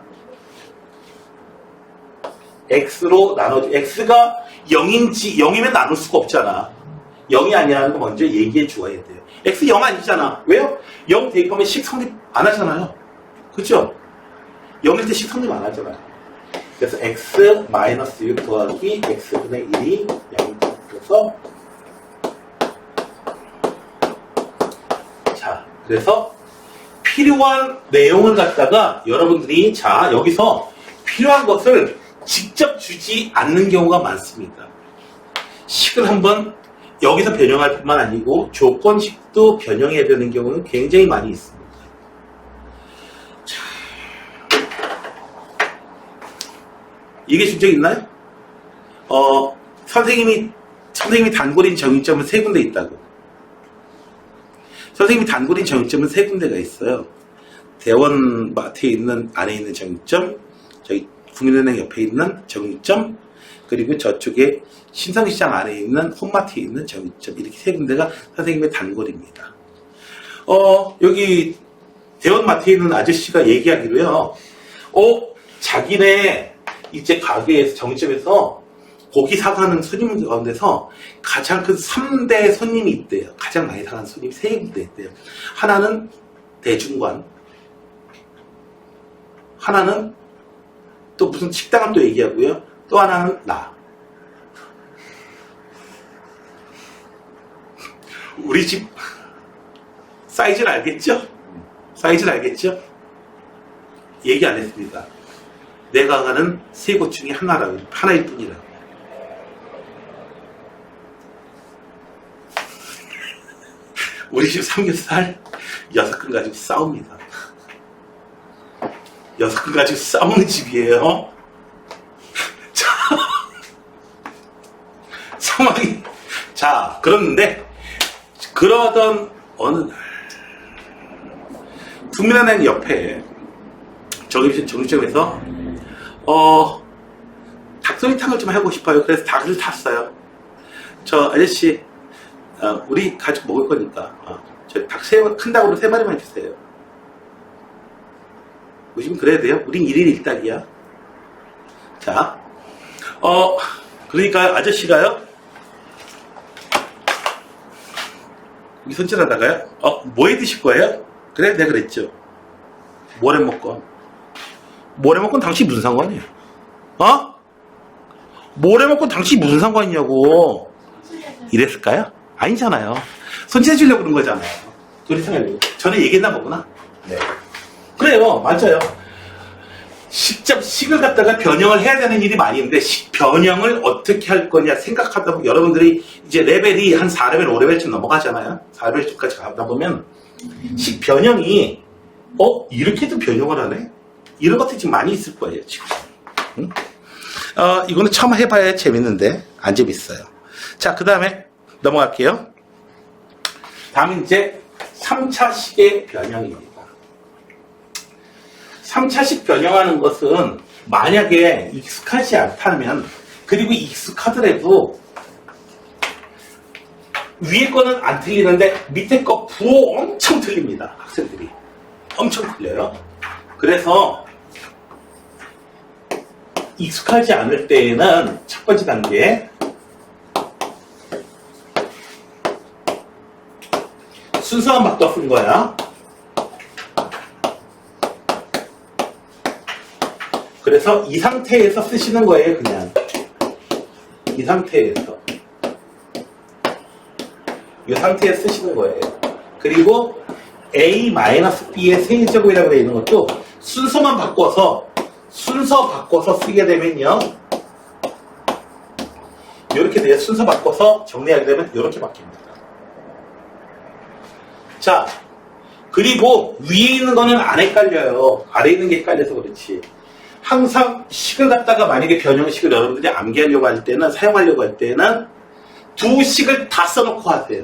x로 나눠, x가 0인지 0이면 나눌 수가 없잖아. 0이 아니라는 거 먼저 얘기해 주어야 돼요. x 0 아니잖아. 왜요? 0 대입하면 식 성립 안 하잖아요. 그죠? 0일 때 식 성립 안 하잖아요. 그래서 x 마이너스 6 더하기 x분의 1이 0이다. 그래서 자, 그래서 필요한 내용을 갖다가 여러분들이 자 여기서 필요한 것을 직접 주지 않는 경우가 많습니다. 식을 한번 여기서 변형할 뿐만 아니고 조건식도 변형해야 되는 경우는 굉장히 많이 있습니다. 자, 이게 준적 있나요? 선생님이 단골인 정육점은 3군데 있다고. 선생님이 단골인 정육점은 3군데가 있어요. 대원마트에 있는 안에 있는 정육점, 저기 국민은행 옆에 있는 정육점, 그리고 저쪽에 신성시장 안에 있는 홈마트에 있는 정육점, 이렇게 3군데가 선생님의 단골입니다. 여기 대원마트에 있는 아저씨가 얘기하기로요. 자기네 이제 가게에서 정육점에서 고기 사가는 손님 가운데서 가장 큰 3대 손님이 있대요. 가장 많이 사가는 손님이 3군데 있대요. 하나는 대중관, 하나는 또 무슨 식당을 또 얘기하고요. 또 하나는 나. 우리 집 사이즈를 알겠죠? 사이즈를 알겠죠? 얘기 안 했습니다. 내가 가는 3곳 중에 하나일 뿐이라고. 우리 집 삼겹살 6근 가지고 싸웁니다. 6근 가지고 싸우는 집이에요. 자, 상황이. 자, 그런데, 그러던 어느 날, 국민은행 옆에, 정육점에서, 닭도리탕을 좀 하고 싶어요. 그래서 닭을 탔어요. 저 아저씨, 우리 가족 먹을 거니까, 저 닭 큰 닭으로 3마리만 주세요. 요즘 그래야 돼요? 우린 1일 1닭이야. 자, 그러니까 아저씨가요, 여기 손질하다가요, 뭐 해 드실 거예요? 그래, 내가 그랬죠. 모래먹건. 모래먹건 당신 무슨 상관이에요? 모래먹건 당신 무슨 상관이냐고. 이랬을까요? 아니잖아요. 손질해주려고 그런 거잖아요. 도리탕 하려고. 전에 얘기했나 보구나. 네. 그래요, 맞아요. 직접 식을 갖다가 변형을 해야 되는 일이 많이 있는데, 변형을 어떻게 할 거냐 생각하다 보면, 여러분들이 이제 레벨이 한 4레벨, 5레벨쯤 넘어가잖아요. 4레벨쯤까지 가다 보면, 식 변형이, 이렇게도 변형을 하네? 이런 것들이 지금 많이 있을 거예요, 지금. 응? 이거는 처음 해봐야 재밌는데, 안 재밌어요. 자, 그 다음에 넘어갈게요. 다음은 이제 3차식의 변형입니다. 3차식 변형하는 것은 만약에 익숙하지 않다면, 그리고 익숙하더라도 위에 거는 안 틀리는데 밑에 거 부호 엄청 틀립니다. 학생들이 엄청 틀려요. 그래서 익숙하지 않을 때에는 첫 번째 단계, 순서만 바꿔 쓴 거야. 그래서 이 상태에서 쓰시는 거예요, 그냥. 이 상태에서. 이 상태에서 쓰시는 거예요. 그리고 A-B의 세제곱이라고 되어 있는 것도 순서 바꿔서 쓰게 되면요. 이렇게 돼요. 순서 바꿔서 정리하게 되면 이렇게 바뀝니다. 자, 그리고 위에 있는 거는 안 헷갈려요. 아래에 있는 게 헷갈려서 그렇지. 항상 식을 갖다가 만약에 변형식을 여러분들이 암기하려고 할 때는, 사용하려고 할 때는 두 식을 다 써놓고 하세요.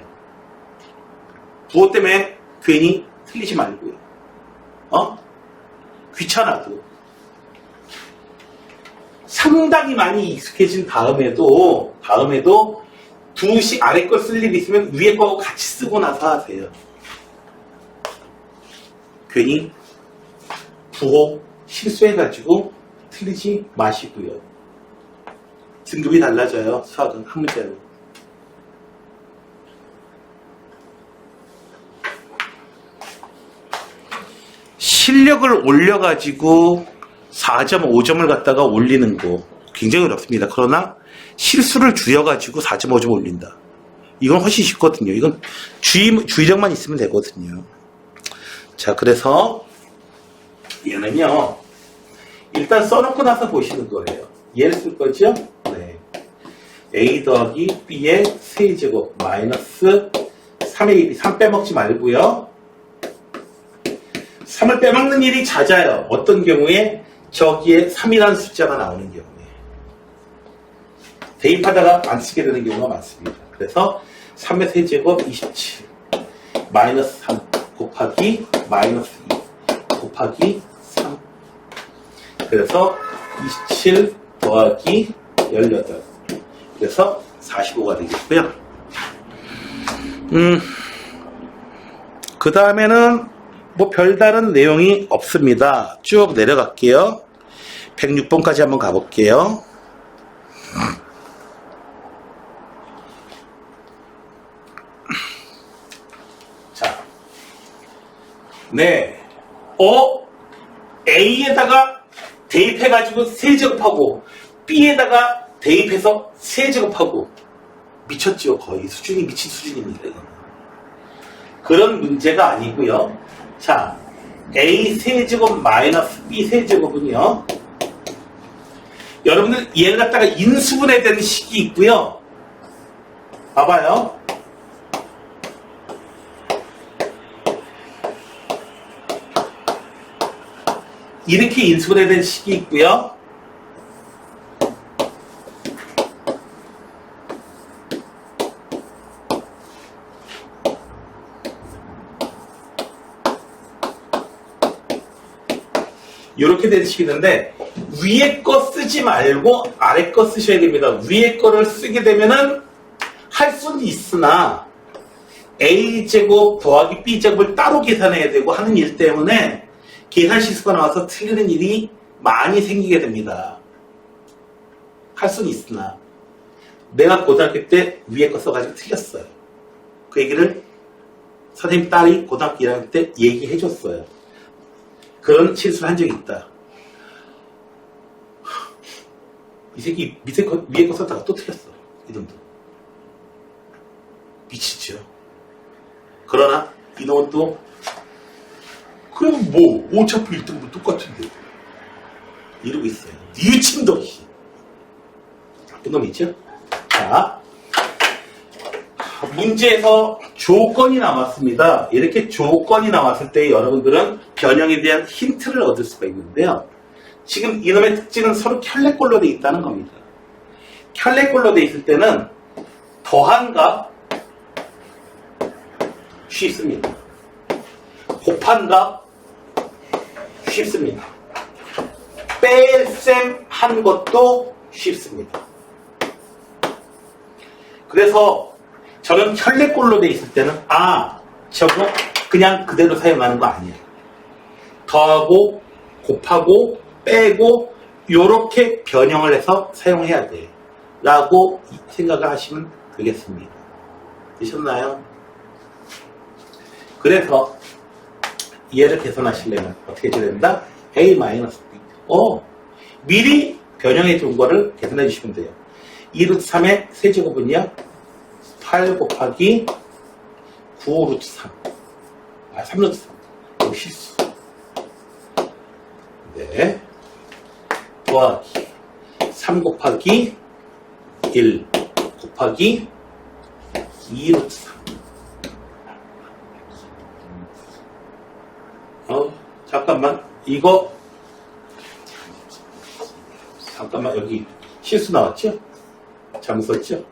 부호 때문에 괜히 틀리지 말고요. 귀찮아도. 상당히 많이 익숙해진 다음에도 두 식 아래 걸 쓸 일이 있으면 위에 거하고 같이 쓰고 나서 하세요. 괜히 부호 실수해가지고 틀리지 마시고요. 등급이 달라져요. 수학은 한 문제로. 실력을 올려가지고 4.5점을 갖다가 올리는 거 굉장히 어렵습니다. 그러나 실수를 줄여가지고 4.5점 올린다. 이건 훨씬 쉽거든요. 이건 주의력만 있으면 되거든요. 자, 그래서 얘는요, 일단 써놓고 나서 보시는 거예요. 얘를 쓸 거죠? 네. A 더하기 B의 세제곱 마이너스 3의 1이 3 빼먹지 말고요. 3을 빼먹는 일이 잦아요. 어떤 경우에 저기에 3이라는 숫자가 나오는 경우에 대입하다가 안 쓰게 되는 경우가 많습니다. 그래서 3의 세제곱 27 마이너스 3 곱하기 마이너스 2 곱하기 3 그래서 27 더하기 18 그래서 45가 되겠고요. 그 다음에는 뭐 별다른 내용이 없습니다. 쭉 내려갈게요. 106번까지 한번 가볼게요. 자, 네, A에다가 대입해가지고 세제곱하고 B에다가 대입해서 세제곱하고 미쳤죠. 거의 수준이 미친 수준입니다. 이건. 그런 문제가 아니고요. 자, A 세제곱 마이너스 B 세제곱은요. 여러분들 얘를 갖다가 인수분해 되는 식이 있고요. 봐봐요. 이렇게 인수분해 된 식이 있고요. 이렇게 된 식이 있는데 위에 거 쓰지 말고 아래 거 쓰셔야 됩니다. 위에 거를 쓰게 되면은 할 수는 있으나 A제곱 더하기 B제곱을 따로 계산해야 되고 하는 일 때문에 계산 실수가 나와서 틀리는 일이 많이 생기게 됩니다. 할 수는 있으나 내가 고등학교 때 위에 거 써가지고 틀렸어요. 그 얘기를 선생님 딸이 고등학교 1학년 때 얘기해 줬어요. 그런 실수를 한 적이 있다. 이 새끼 밑에 거, 위에 거 썼다가 또 틀렸어. 이놈도. 미치죠. 그러나 이놈은 또 그럼 뭐 어차피 1등도 똑같은데 이러고 있어요. 뉘우친덕이. 이놈이죠. 자, 문제에서 조건이 나왔습니다. 이렇게 조건이 나왔을 때 여러분들은 변형에 대한 힌트를 얻을 수가 있는데요. 지금 이놈의 특징은 서로 켤레꼴로 되어 있다는 겁니다. 켤레꼴로 되어 있을 때는 더한가 쉽습니다. 곱한가 쉽습니다. 뺄셈 한 것도 쉽습니다. 그래서 저는 켤레꼴로 되어 있을 때는 저거 그냥 그대로 사용하는 거 아니야. 더하고 곱하고 빼고 요렇게 변형을 해서 사용해야 돼 라고 생각을 하시면 되겠습니다. 되셨나요? 그래서 얘를 계산하시려면 어떻게 해야 된다? A-B 미리 변형해 준 거를 계산해 주시면 돼요. 2루트 3의 세제곱은요 8 곱하기 9루트 3 3루트 3 이거 실수. 네, 더하기 3 곱하기 1 곱하기 2루트 3 잠깐만 이거 잠깐만 여기 실수 나왔죠? 잘못 썼죠?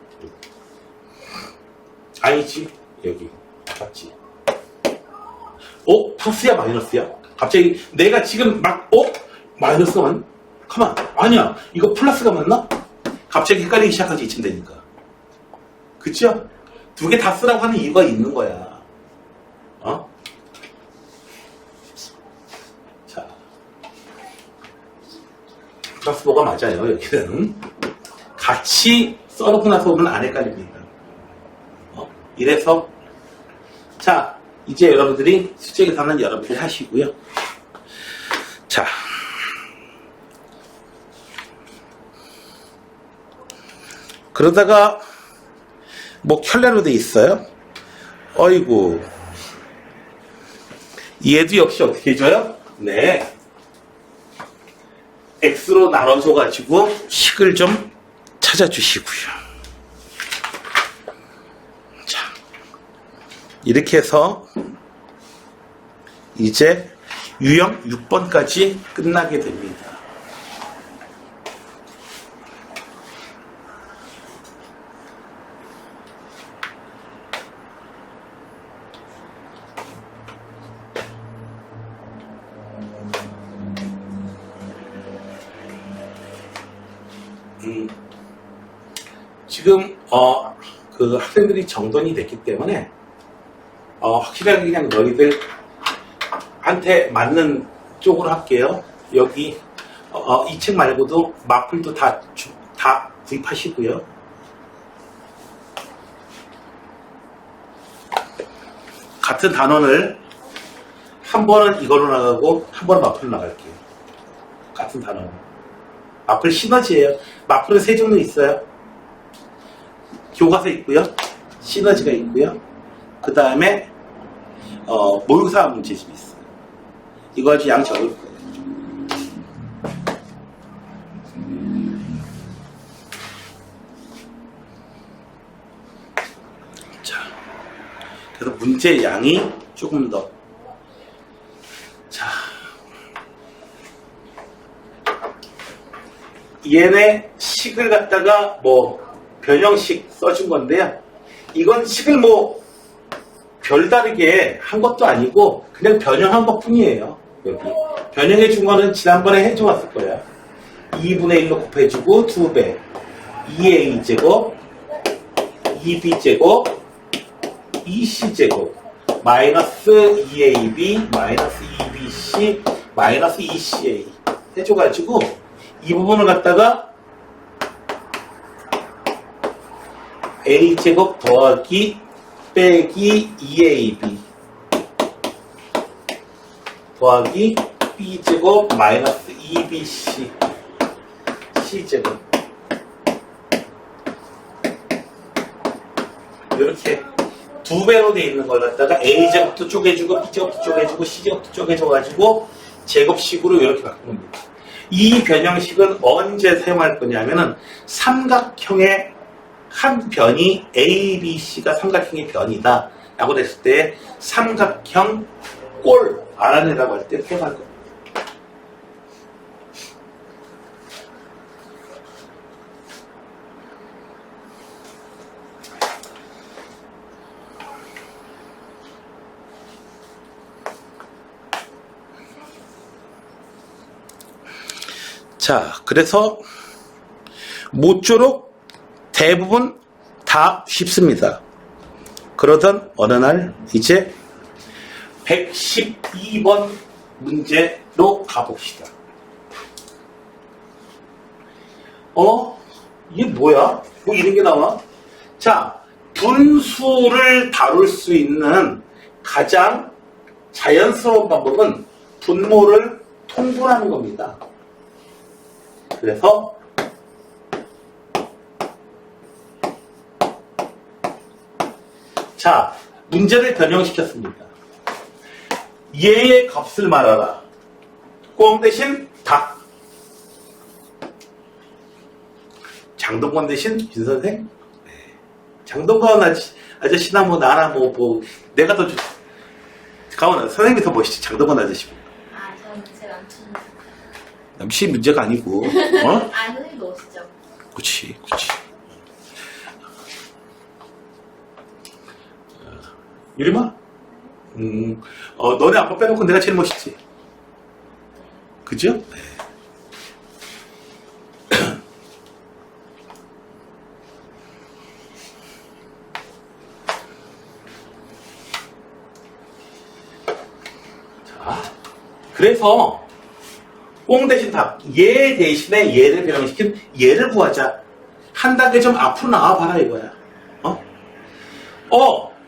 아니지 여기 맞지? 플러스야 마이너스야? 갑자기 내가 지금 막 마이너스가 맞나? 가만 아니야 이거 플러스가 맞나? 갑자기 헷갈리기 시작하지 이쯤 되니까 그쵸? 두 개 다 쓰라고 하는 이유가 있는 거야. 자 플러스 뭐가 맞아요. 여기는 같이 써놓고 나서 보면 안 헷갈립니다. 이래서 자 이제 여러분들이 수제 계산은 여러분들이 하시고요. 자 그러다가 뭐 켤레로 돼 있어요. 어이구 얘도 역시 어떻게 해줘요? 네 X로 개수로 나눠줘가지고 식을 좀 찾아주시고요. 자, 이렇게 해서 이제 유형 6번까지 끝나게 됩니다. 지금 그 학생들이 정돈이 됐기 때문에 확실하게 그냥 너희들한테 맞는 쪽으로 할게요. 여기 이 책 말고도 마플도 다 구입하시고요. 같은 단원을 한 번은 이걸로 나가고 한 번은 마플로 나갈게요. 같은 단원. 마플 시너지예요. 마플은 세 종류 있어요. 교과서 있고요. 시너지가 있고요. 그 다음에 모의고사 문제집이 있어요. 이거 아주 양 적을 거예요. 자, 그래서 문제 양이 조금 더. 자, 얘네 식을 갖다가 변형식 써준 건데요. 이건 식을 별다르게 한 것도 아니고 그냥 변형한 것 뿐이에요. 여기 변형해 준 거는 지난번에 해줘 왔을 거야. 2분의 1로 곱해주고 2배 2a제곱 2b제곱 2c제곱 마이너스 2ab 마이너스 2bc 마이너스 2ca 해줘가지고 이 부분을 갖다가 a제곱 더하기 빼기 2ab 더하기 b제곱 마이너스 2bc c제곱 이렇게 두 배로 되어 있는 걸 갖다가 a제곱도 쪼개주고 b제곱도 쪼개주고 c제곱도 쪼개줘가지고 제곱식으로 이렇게 바꿉니다. 이 변형식은 언제 사용할 거냐면은 삼각형의 한 변이 A, B, C가 삼각형의 변이다 라고 됐을 때 삼각형 꼴 알아내라고 할 때 사용할 겁니다. 자, 그래서 모쪼록 대부분 다 쉽습니다. 그러던 어느 날 이제 112번 문제로 가봅시다. 이게 뭐야? 이런 게 나와? 자, 분수를 다룰 수 있는 가장 자연스러운 방법은 분모를 통분하는 겁니다. 그래서 자, 문제를 변형시켰습니다. 얘의 값을 말하라. 꽁 대신 닭. 장동건 대신 윤선생? 네. 장동건 아저씨나 나나 내가 더 가만 선생님이 더 멋있지. 장동건 아저씨. 저는 제 남친. 남친 문제가 아니고. 선생님 멋있죠. 그치. 유림아? 너네 아빠 빼놓고 내가 제일 멋있지? 그죠? 네. 자, 그래서 꽁 대신 닭, 얘 대신에 얘를 변형시킨 얘를 구하자. 한 단계 좀 앞으로 나와봐라 이거야.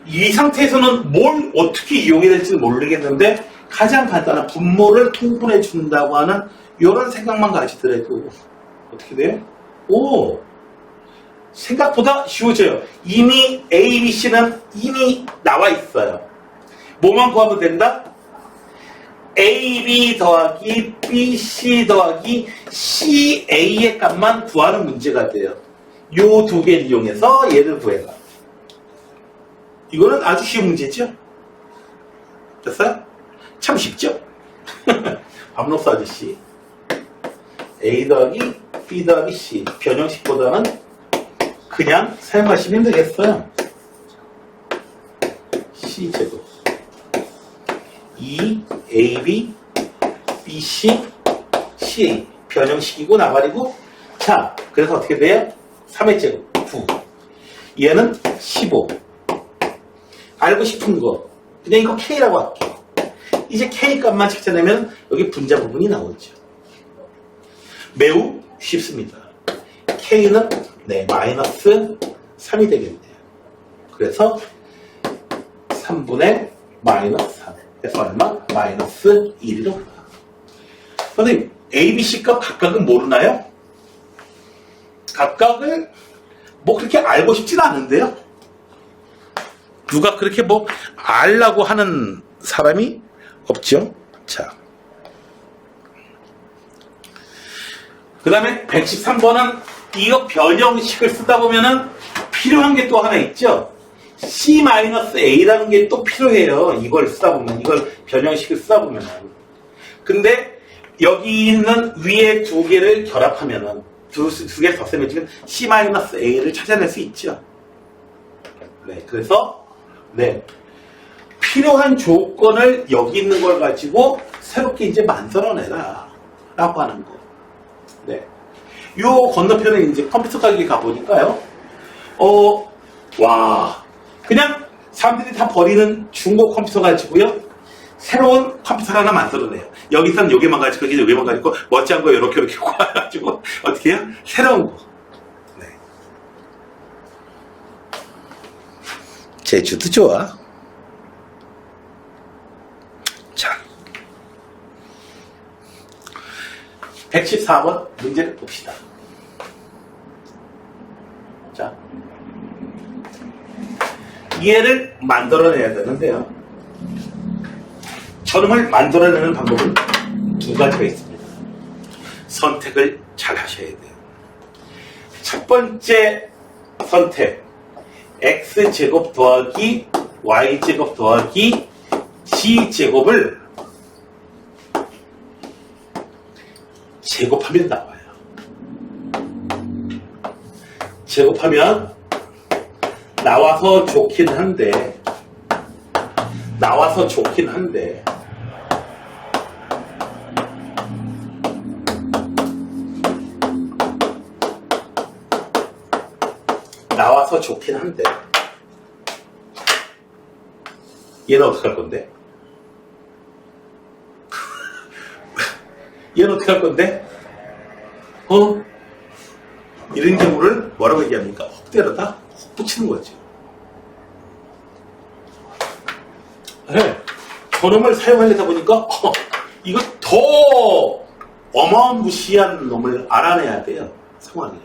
이 상태에서는 뭘 어떻게 이용해야 될지 모르겠는데 가장 간단한 분모를 통분해 준다고 하는 이런 생각만 가지더라도 어떻게 돼요? 생각보다 쉬워져요. 이미 A, B, C는 이미 나와 있어요. 뭐만 구하면 된다? AB 더하기 BC 더하기 CA의 값만 구하는 문제가 돼요. 요 두 개를 이용해서 얘를 구해라. 이거는 아주 쉬운 문제죠? 됐어요? 참 쉽죠? 밥록수 아저씨. A 더하기 B 더하기 C. 변형식보다는 그냥 사용하시면 되겠어요. C제곱. 2AB BC CA. 변형식이고 나발이고. 자, 그래서 어떻게 돼요? 3의 제곱 9. 얘는 15. 알고 싶은 거 그냥 이거 K라고 할게요. 이제 K 값만 찾아내면 여기 분자 부분이 나오죠. 매우 쉽습니다. K는 네, 마이너스 3이 되겠네요. 그래서 3분의 마이너스 3. 그래서 얼마? 마이너스 1이로. 선생님, A, B, C 값 각각은 모르나요? 각각을 뭐 그렇게 알고 싶진 않은데요. 누가 그렇게 뭐 알라고 하는 사람이 없죠. 자, 그 다음에 113번은 이거 변형식을 쓰다 보면은 필요한 게 또 하나 있죠. C-A라는 게 또 필요해요. 이걸 쓰다 보면, 이걸 변형식을 쓰다 보면은. 근데 여기 있는 위에 두 개를 결합하면은 두 개를 덧셈해주면 C-A를 찾아낼 수 있죠. 네, 그래서 네, 필요한 조건을 여기 있는 걸 가지고 새롭게 이제 만들어내라 라고 하는 거. 네, 요 건너편에 이제 컴퓨터 가게에 가보니까요, 와, 그냥 사람들이 다 버리는 중고 컴퓨터 가지고요, 새로운 컴퓨터 하나 만들어내요. 여기서는 여기만 가지고, 여기만 가지고, 멋지한 거 이렇게 구워가지고, 어떻게 해요? 새로운 거. 네. 제주도 좋아. 자. 114번 문제를 봅시다. 자. 얘를 만들어내야 되는데요. 저놈을 만들어내는 방법은 두 가지가 있습니다. 선택을 잘 하셔야 돼요. 첫 번째 선택, x제곱 더하기 y제곱 더하기 g제곱을 제곱하면 나와요. 제곱하면 나와서 좋긴 한데 얘는 어떻게 할 건데? 얘는 어떻게 할 건데? 이런 경우를 뭐라고 얘기합니까? 혹 때려다 혹 붙이는 거지. 네, 저놈을 사용하려다 보니까 이거 더 어마무시한 놈을 알아내야 돼요. 상황이.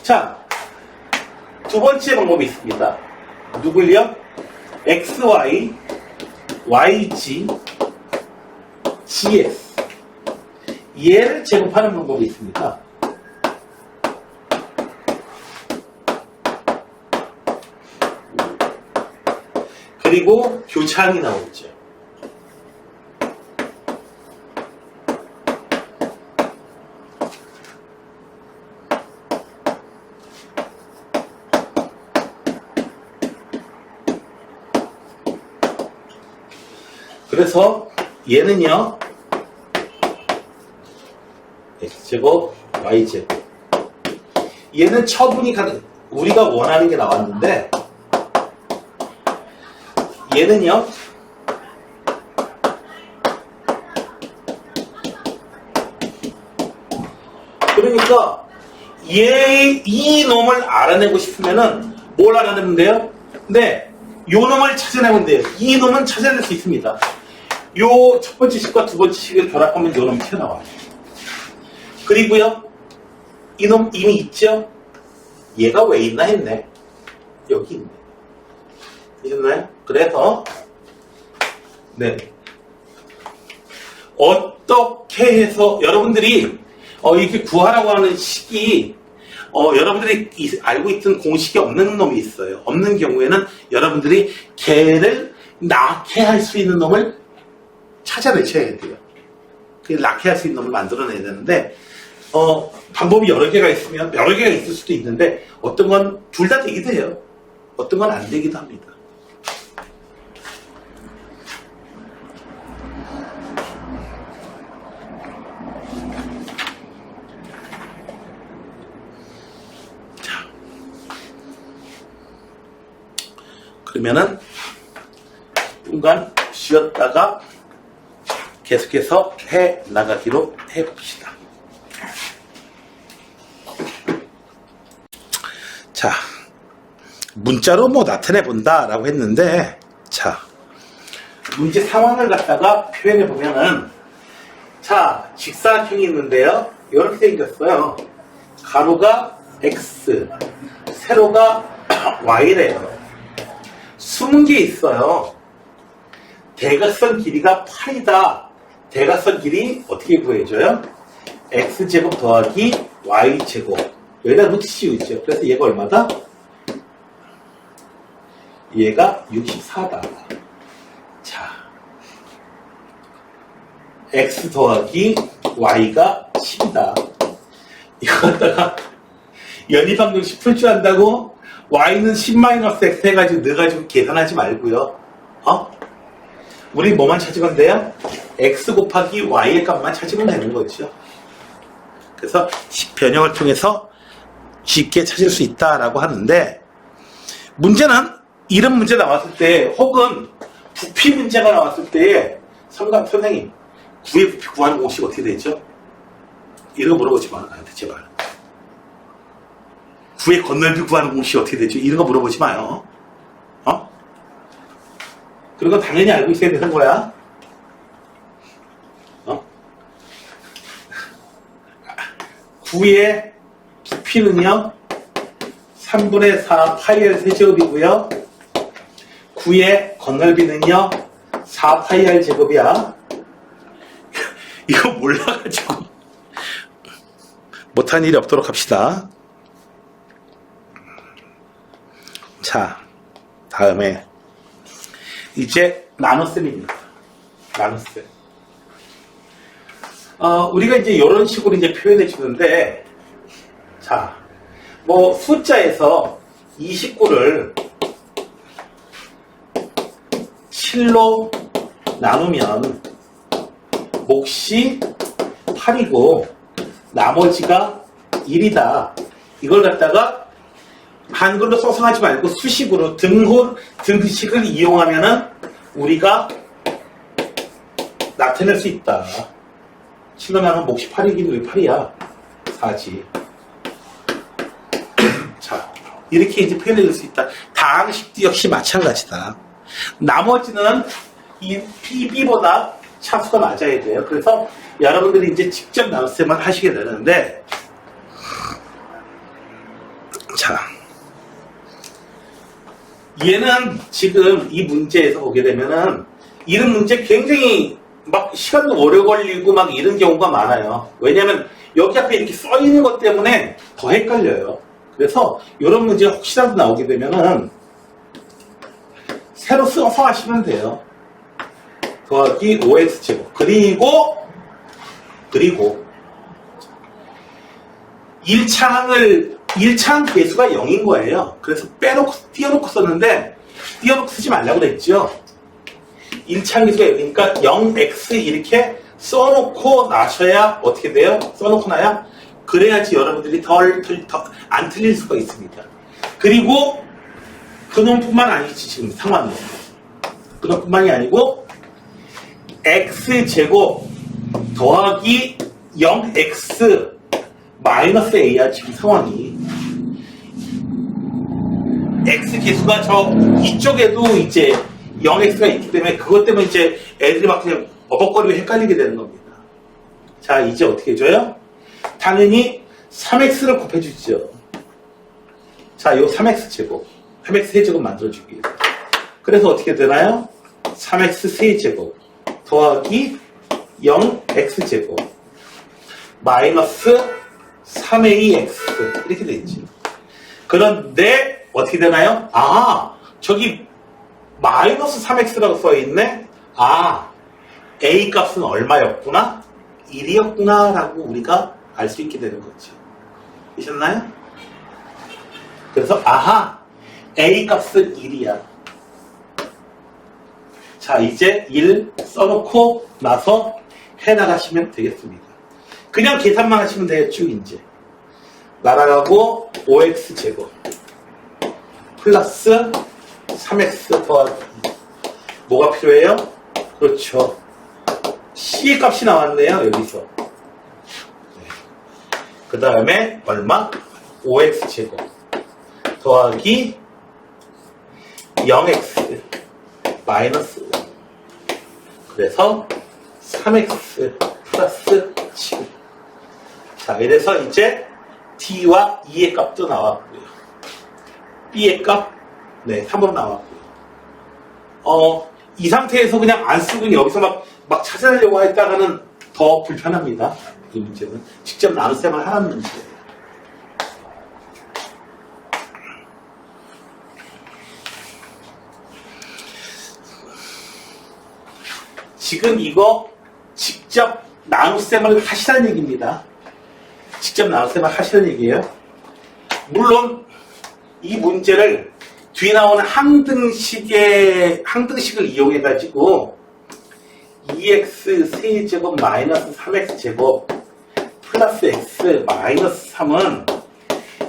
자, 두 번째 방법이 있습니다. 누굴요? xy, yg, gs. 얘를 제곱하는 방법이 있습니다. 그리고 교차항이 나오죠. 그래서 얘는요, x제곱, y제곱. 얘는 처분이 우리가 원하는 게 나왔는데, 얘는요, 그러니까 이 놈을 알아내고 싶으면은 뭘 알아내면 돼요? 네, 요 놈을 찾아내면 돼요. 이 놈은 찾아낼 수 있습니다. 요 첫 번째 식과 두 번째 식을 결합하면 요 놈이 튀어나와요. 그리고요, 이 놈 이미 있죠? 얘가 왜 있나 했네. 여기 있네. 되셨나요? 그래서 네, 어떻게 해서 여러분들이 이렇게 구하라고 하는 식이 여러분들이 알고 있던 공식이 없는 놈이 있어요. 없는 경우에는 여러분들이 걔를 낳게 할 수 있는 놈을 찾아내셔야 돼요. 그 낳게 할 수 있는 놈을 만들어내야 되는데 방법이 여러 개가 있으면 여러 개가 있을 수도 있는데 어떤 건 둘 다 되기도 해요. 어떤 건 안 되기도 합니다. 자, 그러면은 순간 쉬었다가 계속해서 해 나가기로 해봅시다. 자, 문자로 뭐 나타내 본다라고 했는데, 자, 문제 상황을 갖다가 표현해 보면은, 자, 직사각형이 있는데요. 이렇게 생겼어요. 가로가 x, 세로가 y래요. 숨은 게 있어요. 대각선 길이가 8이다. 대각선 길이 어떻게 구해줘요? x제곱 더하기 y제곱. 여기다 루트 씌우죠. 그래서 얘가 얼마다? 얘가 64다. 자, x 더하기 y가 10이다. 이거 갖다가 연립방정식 풀 줄 안다고 y는 10-x 해가지고 넣어가지고 계산하지 말고요. 우리 뭐만 찾으면 돼요? x 곱하기 y의 값만 찾으면 되는 거죠. 그래서 변형을 통해서 쉽게 찾을 수 있다라고 하는데, 문제는 이런 문제 나왔을 때 혹은 부피 문제가 나왔을 때 선생님 구의 부피 구하는 공식 어떻게 되죠? 이런 거 물어보지 마요. 나한테 제발. 구의 건널비 구하는 공식 어떻게 되죠? 이런 거 물어보지 마요. 그런 거 당연히 알고 있어야 되는 거야. 구의 부피는요 3분의 4 파이R 세제곱이고요. 구의 건널비는요 4 파이R 제곱이야. 이거 몰라가지고 못한 일이 없도록 합시다. 자, 다음에 이제 나눗셈입니다. 나눗셈. 우리가 이제 이런 식으로 이제 표현해 주는데, 자, 뭐 숫자에서 29를 7로 나누면 몫이 8이고 나머지가 1이다. 이걸 갖다가 한글로 써서 하지 말고 수식으로 등식을 이용하면은 우리가 나타낼 수 있다. 7로 나누면 몫이 8이긴 왜 8이야? 4지. 자, 이렇게 이제 표현해줄 수 있다. 다항식도 역시 마찬가지다. 나머지는 이 PB보다 차수가 맞아야 돼요. 그래서 여러분들이 이제 직접 나눗셈을 하시게 되는데, 자, 얘는 지금 이 문제에서 보게 되면은 이런 문제 굉장히 막 시간도 오래 걸리고 막 이런 경우가 많아요. 왜냐면 여기 앞에 이렇게 써 있는 것 때문에 더 헷갈려요. 그래서 이런 문제 혹시라도 나오게 되면은 새로 써서 하시면 돼요. 더하기 5x제곱. 그리고 1차항 개수가 0인 거예요. 그래서 띄워놓고 썼는데, 띄워놓고 쓰지 말라고 그랬죠. 1차항 개수가 0이니까 0x 이렇게 써놓고 나셔야 어떻게 돼요? 써놓고 나야? 그래야지 여러분들이 안 틀릴 수가 있습니다. 그리고 그놈뿐만 아니지, 지금 상황은. 그놈뿐만이 아니고, x제곱 더하기 0x 마이너스 a야, 지금 상황이. x 개수가 이쪽에도 이제 0x가 있기 때문에 그것 때문에 이제 애들이 막 그냥 버벅거리고 헷갈리게 되는 겁니다. 자, 이제 어떻게 해줘요? 당연히 3x를 곱해주죠. 자, 요 3x 제곱. 3x 세제곱 만들어주기. 그래서 어떻게 되나요? 3x 세제곱 더하기 0x제곱 마이너스 3ax 이렇게 되겠죠. 그런데 어떻게 되나요? 저기 마이너스 3x라고 써있네. a 값은 얼마였구나? 1이었구나 라고 우리가 알 수 있게 되는 거죠. 되셨나요? 그래서 a 값은 1이야. 자, 이제 1 써놓고 나서 해나가시면 되겠습니다. 그냥 계산만 하시면 되겠죠. 이제 날아가고 5x제곱 플러스 3x 더하기 뭐가 필요해요? 그렇죠. c의 값이 나왔네요. 여기서. 그 다음에 얼마? 5x제곱 더하기 0x 마이너스 5. 그래서 3x 플러스 7. 자, 이래서 이제 d와 e의 값도 나왔고요. b의 값, 3으로 나왔고요. 이 상태에서 그냥 안 쓰고 여기서 막 찾아내려고 했다가는 더 불편합니다. 이 문제는 직접 나눗셈을 하는 문제예요. 지금 이거 직접 나눗셈을 하시라는 얘기입니다. 직접 나눗셈을 하시라는 얘기예요. 물론 이 문제를 뒤에 나오는 항등식을 이용해 가지고 2x 세제곱 마이너스 3x제곱 플러스 x 마이너스 3은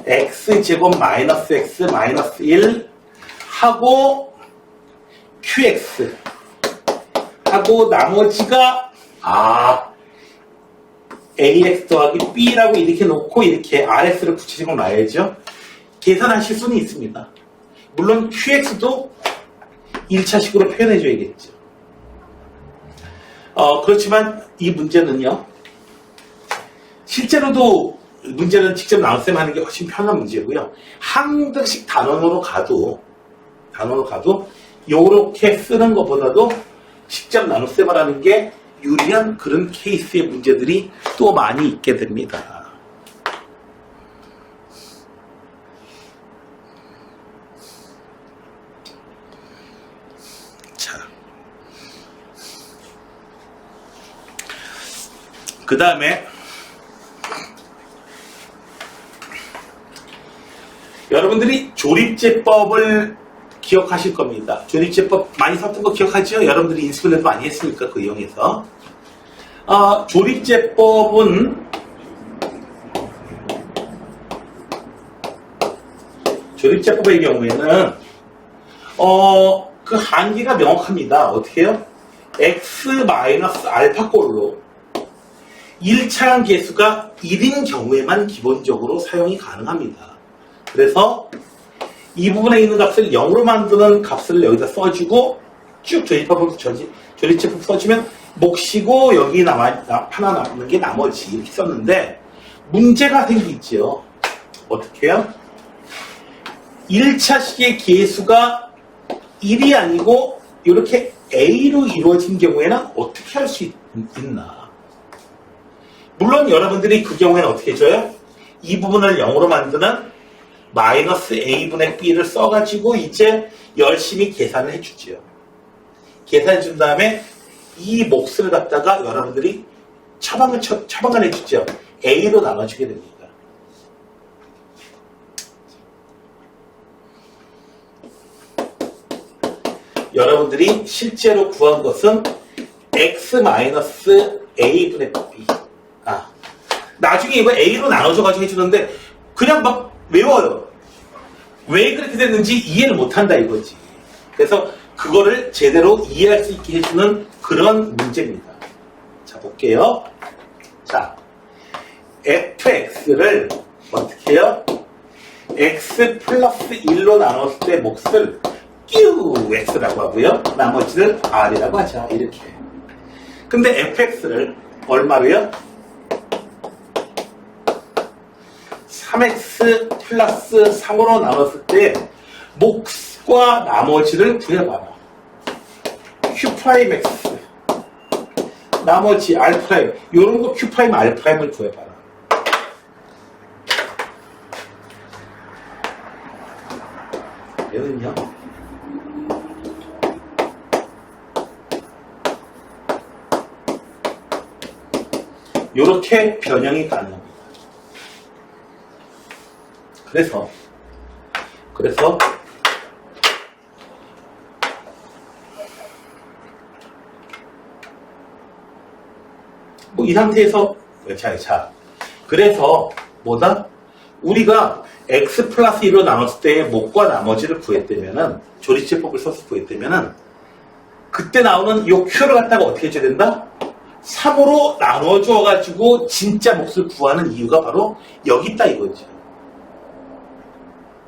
x제곱 마이너스 x 마이너스 1 하고 qx 하고 나머지가 ax 더하기 b라고 이렇게 놓고 이렇게 rx를 붙이시고 놔야죠. 계산하실 수는 있습니다. 물론 qx도 1차식으로 표현해 줘야겠죠. 그렇지만 이 문제는요, 실제로도 문제는 직접 나눗셈 하는 게 훨씬 편한 문제고요. 항등식 단원으로 가도 요렇게 쓰는 것보다도 직접 나눗셈을 하는 게 유리한 그런 케이스의 문제들이 또 많이 있게 됩니다. 자, 그 다음에 여러분들이 조립제법을 기억하실 겁니다. 조립제법 많이 썼던 거 기억하죠? 여러분들이 인수분해도 많이 했으니까 그 이용해서. 조립제법의 경우에는 그 한계가 명확합니다. 어떻게 해요? x-알파꼴로 1차항 계수가 1인 경우에만 기본적으로 사용이 가능합니다. 그래서 이 부분에 있는 값을 0으로 만드는 값을 여기다 써주고 쭉 조립제법 써주면 몫이고 여기 하나 남는 게 나머지 이렇게 썼는데 문제가 생기죠. 어떻게 해요? 1차식의 계수가 1이 아니고 이렇게 A로 이루어진 경우에는 어떻게 할 수 있나? 물론 여러분들이 그 경우에는 어떻게 해줘요? 이 부분을 0으로 만드는 마이너스 a분의 b를 써가지고 이제 열심히 계산을 해주죠. 계산해 준 다음에 이 몫을 갖다가 여러분들이 처방을 해주죠. a로 나눠주게 됩니다. 여러분들이 실제로 구한 것은 x-a분의 b. 나중에 이거 a로 나눠줘가지고 해주는데 그냥 막 외워요. 왜 그렇게 됐는지 이해를 못한다 이거지. 그래서 그거를 제대로 이해할 수 있게 해주는 그런 문제입니다. 자, 볼게요. 자, fx를 어떻게 해요? x 플러스 1로 나눴을 때 몫을 qx라고 하고요. 나머지를 r이라고 하죠. 이렇게. 근데 fx를 얼마로요? 3x 플러스 3으로 나눴을 때 몫과 나머지를 구해봐라. q'x 나머지 R', 요런 거 Q', R'을 구해봐라. 얘는요? 요렇게 변형이 가능합니다. 그래서 뭐 이 상태에서 그래서 뭐다? 우리가 x 플러스 1로 나눴을 때 목과 나머지를 구했다면은 조리제법을 써서 구했다면은 그때 나오는 요 q를 갖다가 어떻게 해줘야 된다? 3으로 나눠줘 가지고 진짜 몫을 구하는 이유가 바로 여기 있다 이거죠.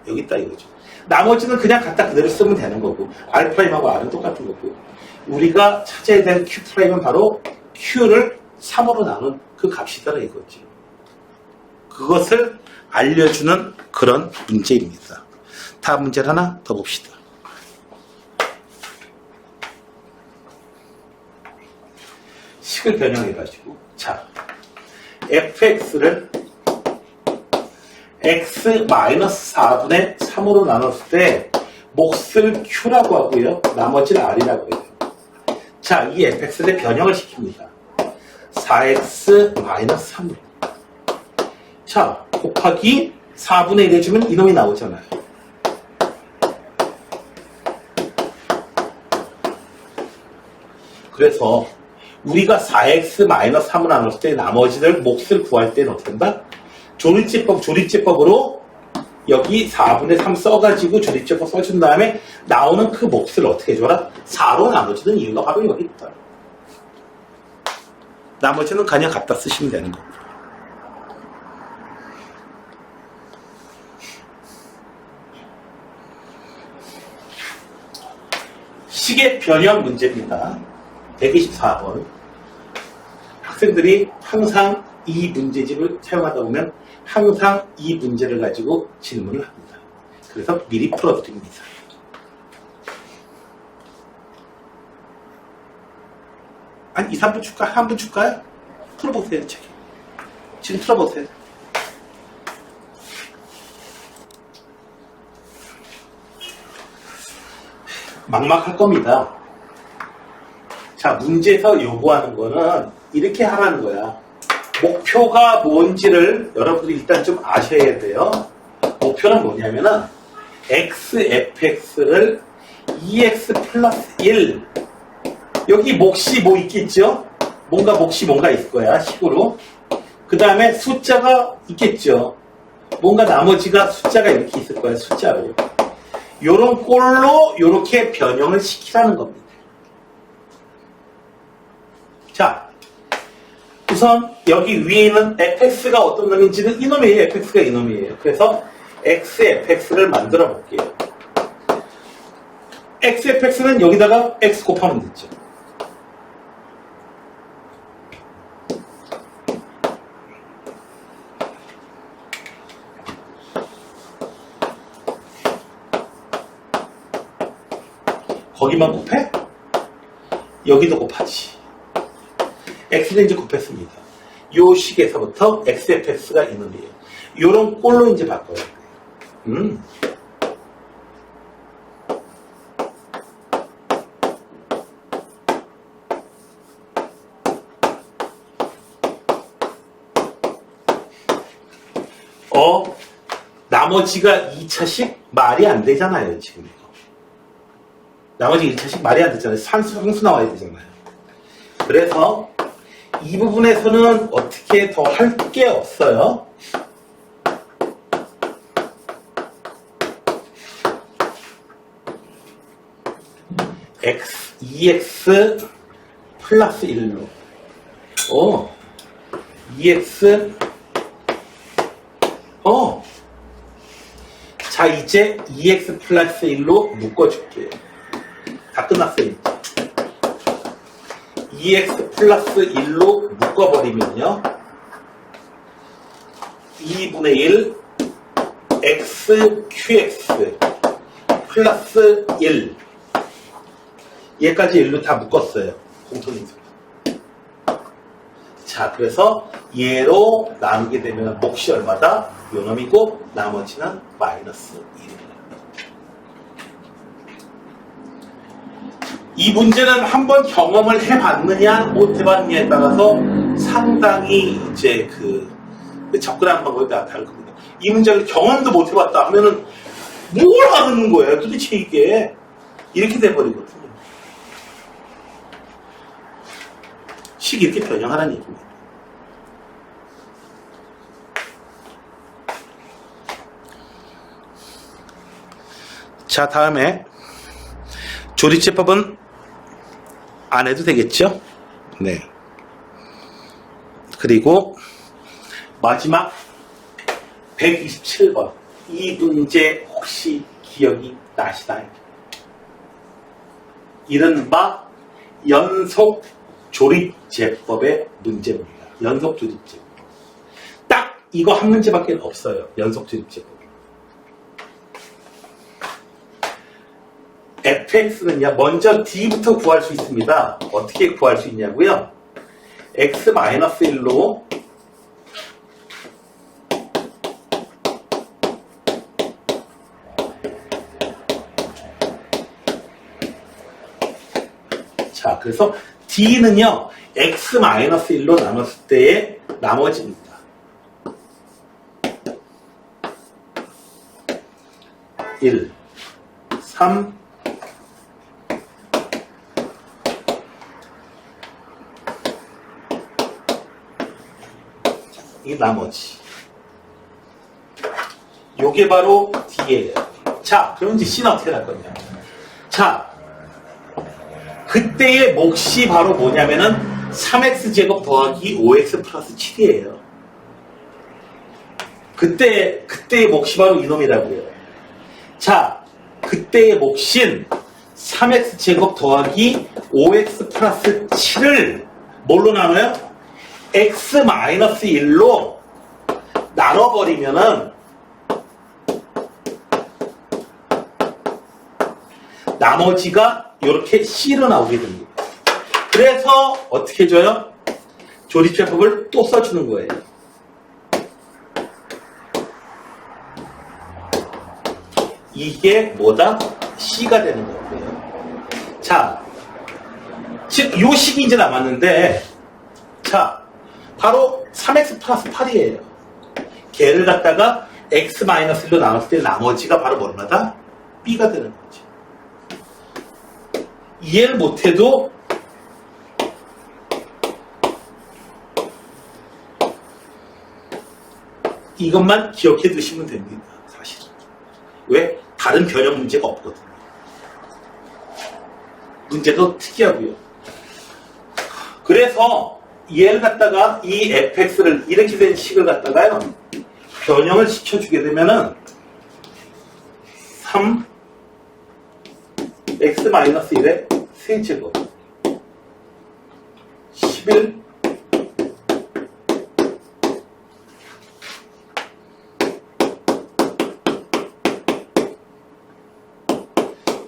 여기 있다 이거죠. 나머지는 그냥 갖다 그대로 쓰면 되는 거고 R'하고 R은 똑같은 거고 우리가 찾아야 될 Q'은 바로 Q를 3으로 나눈 그 값이더라 이거지. 그것을 알려주는 그런 문제입니다. 다음 문제를 하나 더 봅시다. 식을 변형해가지고 자 fx를 x-4분의 3으로 나눴을 때 몫을 q라고 하고요. 나머지를 r이라고 해요. 자, 이 fx를 변형을 시킵니다. 4x-3으로 자, 곱하기 4분의 1 해주면 이놈이 나오잖아요. 그래서 우리가 4x-3을 나눴을 때 나머지를 몫을 구할 때는 어떻게 한다? 조리제법으로 여기 4분의 3 써가지고 조리제법 써준 다음에 나오는 그 몫을 어떻게 해줘라? 4로 나눠주는 이유가 바로 여기 있다. 나머지는 그냥 갖다 쓰시면 되는 거고. 식의 변형 문제입니다. 124번. 학생들이 항상 이 문제집을 사용하다 보면 항상 이 문제를 가지고 질문을 합니다. 그래서 미리 풀어드립니다. 한 2, 3분 줄까요? 한 분 줄까요? 풀어보세요. 지금 풀어보세요. 막막할 겁니다. 자, 문제에서 요구하는 거는 이렇게 하라는 거야. 목표가 뭔지를 여러분들이 일단 좀 아셔야 돼요. 목표는 뭐냐면은 xfx를 2x 플러스 1 여기 몫이 뭐 있겠죠? 뭔가 있을 거야, 식으로. 그 다음에 숫자가 있겠죠. 뭔가 나머지가 숫자가 이렇게 있을 거야, 숫자로. 요런 꼴로 요렇게 변형을 시키라는 겁니다. 자, 우선 여기 위에 있는 fx가 어떤 놈인지는 이놈이에요. fx가 이놈이에요. 그래서 xfx를 만들어 볼게요. xfx는 여기다가 x 곱하면 되죠. 거기만 곱해? 여기도 곱하지. x는 이제 곱했습니다. 요 식에서부터 xfx가 이놈이에요. 요런 꼴로 이제 바꿔요. 나머지가 2차식 말이 안 되잖아요, 지금. 나머지 1차식 말이 안 되잖아요. 상수 나와야 되잖아요. 그래서 이 부분에서는 어떻게 더 할 게 없어요. x, 2x 플러스 1로 2x 자, 이제 2x 플러스 1로 묶어줄게요. 다 끝났어요. 2x 플러스 1로 묶어버리면요. 2분의 1 x qx 플러스 1 얘까지 1로 다 묶었어요. 공통인수. 자, 그래서 얘로 나누게 되면 몫이 얼마다? 요 놈이고 나머지는 마이너스 1입니다. 이 문제는 한번 경험을 해봤느냐 못 해봤느냐에 따라서 상당히 이제 그 접근하는 방법이 다를 겁니다. 이 문제를 경험도 못 해봤다 하면은 뭘 하는 거예요? 도대체 이게 이렇게 돼버리거든요. 식 이렇게 변형하라는 얘기입니다. 자, 다음에 조리제법은 안 해도 되겠죠? 네. 그리고 마지막 127번. 이 문제 혹시 기억이 나시나요? 이른바 연속 조립제법의 문제입니다. 연속 조립제법. 딱 이거 한 문제밖에 없어요. 연속 조립제법. fx는요, 먼저 d부터 구할 수 있습니다. 어떻게 구할 수 있냐고요? x-1로 자, 그래서 d는요, x-1로 나눴을 때의 나머지입니다. 1, 3, 이 나머지. 요게 바로 D예요. 자, 그럼 이제 C는 어떻게 날 거냐. 자, 그때의 몫이 바로 뭐냐면은 3x제곱 더하기 5x 플러스 7이에요. 그때의 몫이 바로 이놈이라고요. 자, 그때의 몫인 3x제곱 더하기 5x 플러스 7을 뭘로 나눠요? x-1로 나눠버리면은 나머지가 이렇게 C로 나오게 됩니다. 그래서 어떻게 해줘요? 조립제법을 또 써주는 거예요. 이게 뭐다? C가 되는 거고요. 자, 즉 요 식이 이제 남았는데, 자, 바로 3x 플러스 8이에요. 걔를 갖다가 x-1로 나눴을 때 나머지가 바로 뭐마다? b가 되는 거죠. 이해를 못해도 이것만 기억해 두시면 됩니다. 사실은. 왜? 다른 변형 문제가 없거든요. 문제도 특이하고요. 그래서 얘를 갖다가 이 fx를 이렇게 된 식을 갖다가요 변형을 시켜주게 되면은 3x-1의 세제곱 11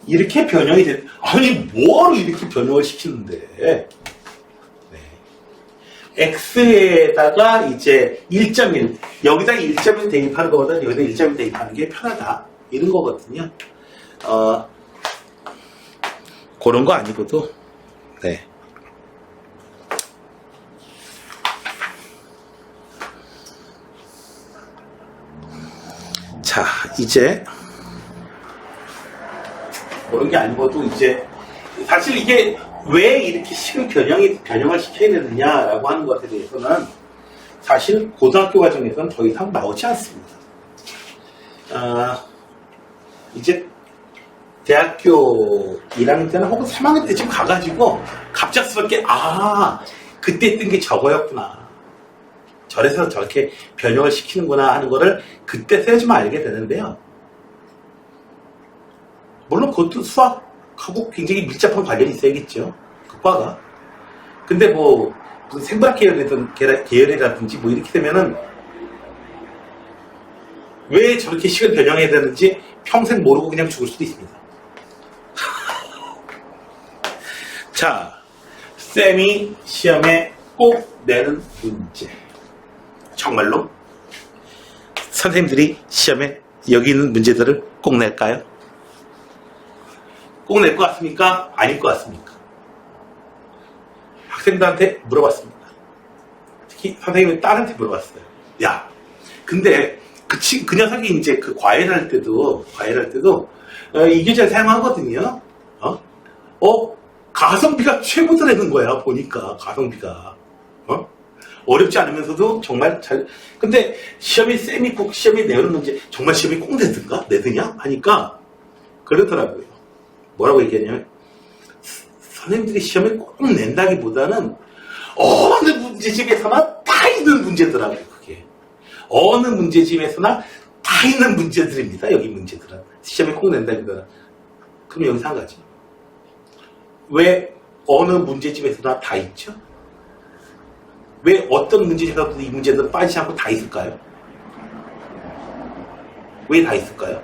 이렇게 변형이 돼. 아니 뭐하러 이렇게 변형을 시키는데. x에다가 이제 1.1 여기다 1.1 대입하는 것보다 여기다 1.1 대입하는 게 편하다 이런 거거든요. 그런 거 아니고도 네. 자, 이제 그런 게 아니고도 이제 사실 이게 왜 이렇게 식을 변형을 시켜야 되느냐라고 하는 것에 대해서는 사실 고등학교 과정에서는 더 이상 나오지 않습니다. 이제 대학교 1학년 때나 혹은 3학년 때쯤 가가지고 갑작스럽게 그때 뜬 게 저거였구나. 저래서 저렇게 변형을 시키는구나 하는 거를 그때서야 좀 알게 되는데요. 물론 그것도 수학하고 굉장히 밀접한 관련이 있어야겠죠. 그 과가. 근데 뭐 무슨 생물학 계열이라든지 뭐 이렇게 되면은 왜 저렇게 식을 변형해야 되는지 평생 모르고 그냥 죽을 수도 있습니다. 자, 쌤이 시험에 꼭 내는 문제. 정말로 선생님들이 시험에 여기 있는 문제들을 꼭 낼까요? 꼭 낼 것 같습니까? 아닐 것 같습니까? 학생들한테 물어봤습니다. 특히 선생님이 딸한테 물어봤어요. 야, 근데 그 녀석이 이제 그 과외를 할 때도 이 교재를 사용하거든요. 가성비가 최고더라는 거야. 보니까 가성비가 어렵지 않으면서도 정말 잘. 근데 시험이 쌤이 꼭 시험이 내는 문제 정말 시험이 꼭 내드냐 하니까 그러더라고요. 뭐라고 얘기하냐면 선생님들이 시험에 꼭 낸다기보다는 어느 문제집에서나 다 있는 문제더라고요. 그게 어느 문제집에서나 다 있는 문제들입니다. 여기 문제들은 시험에 꼭 낸다기보다는. 그럼 여기서 한 가지, 왜 어느 문제집에서나 다 있죠? 왜 어떤 문제집에서도 이 문제들은 빠지지 않고 다 있을까요? 왜 다 있을까요?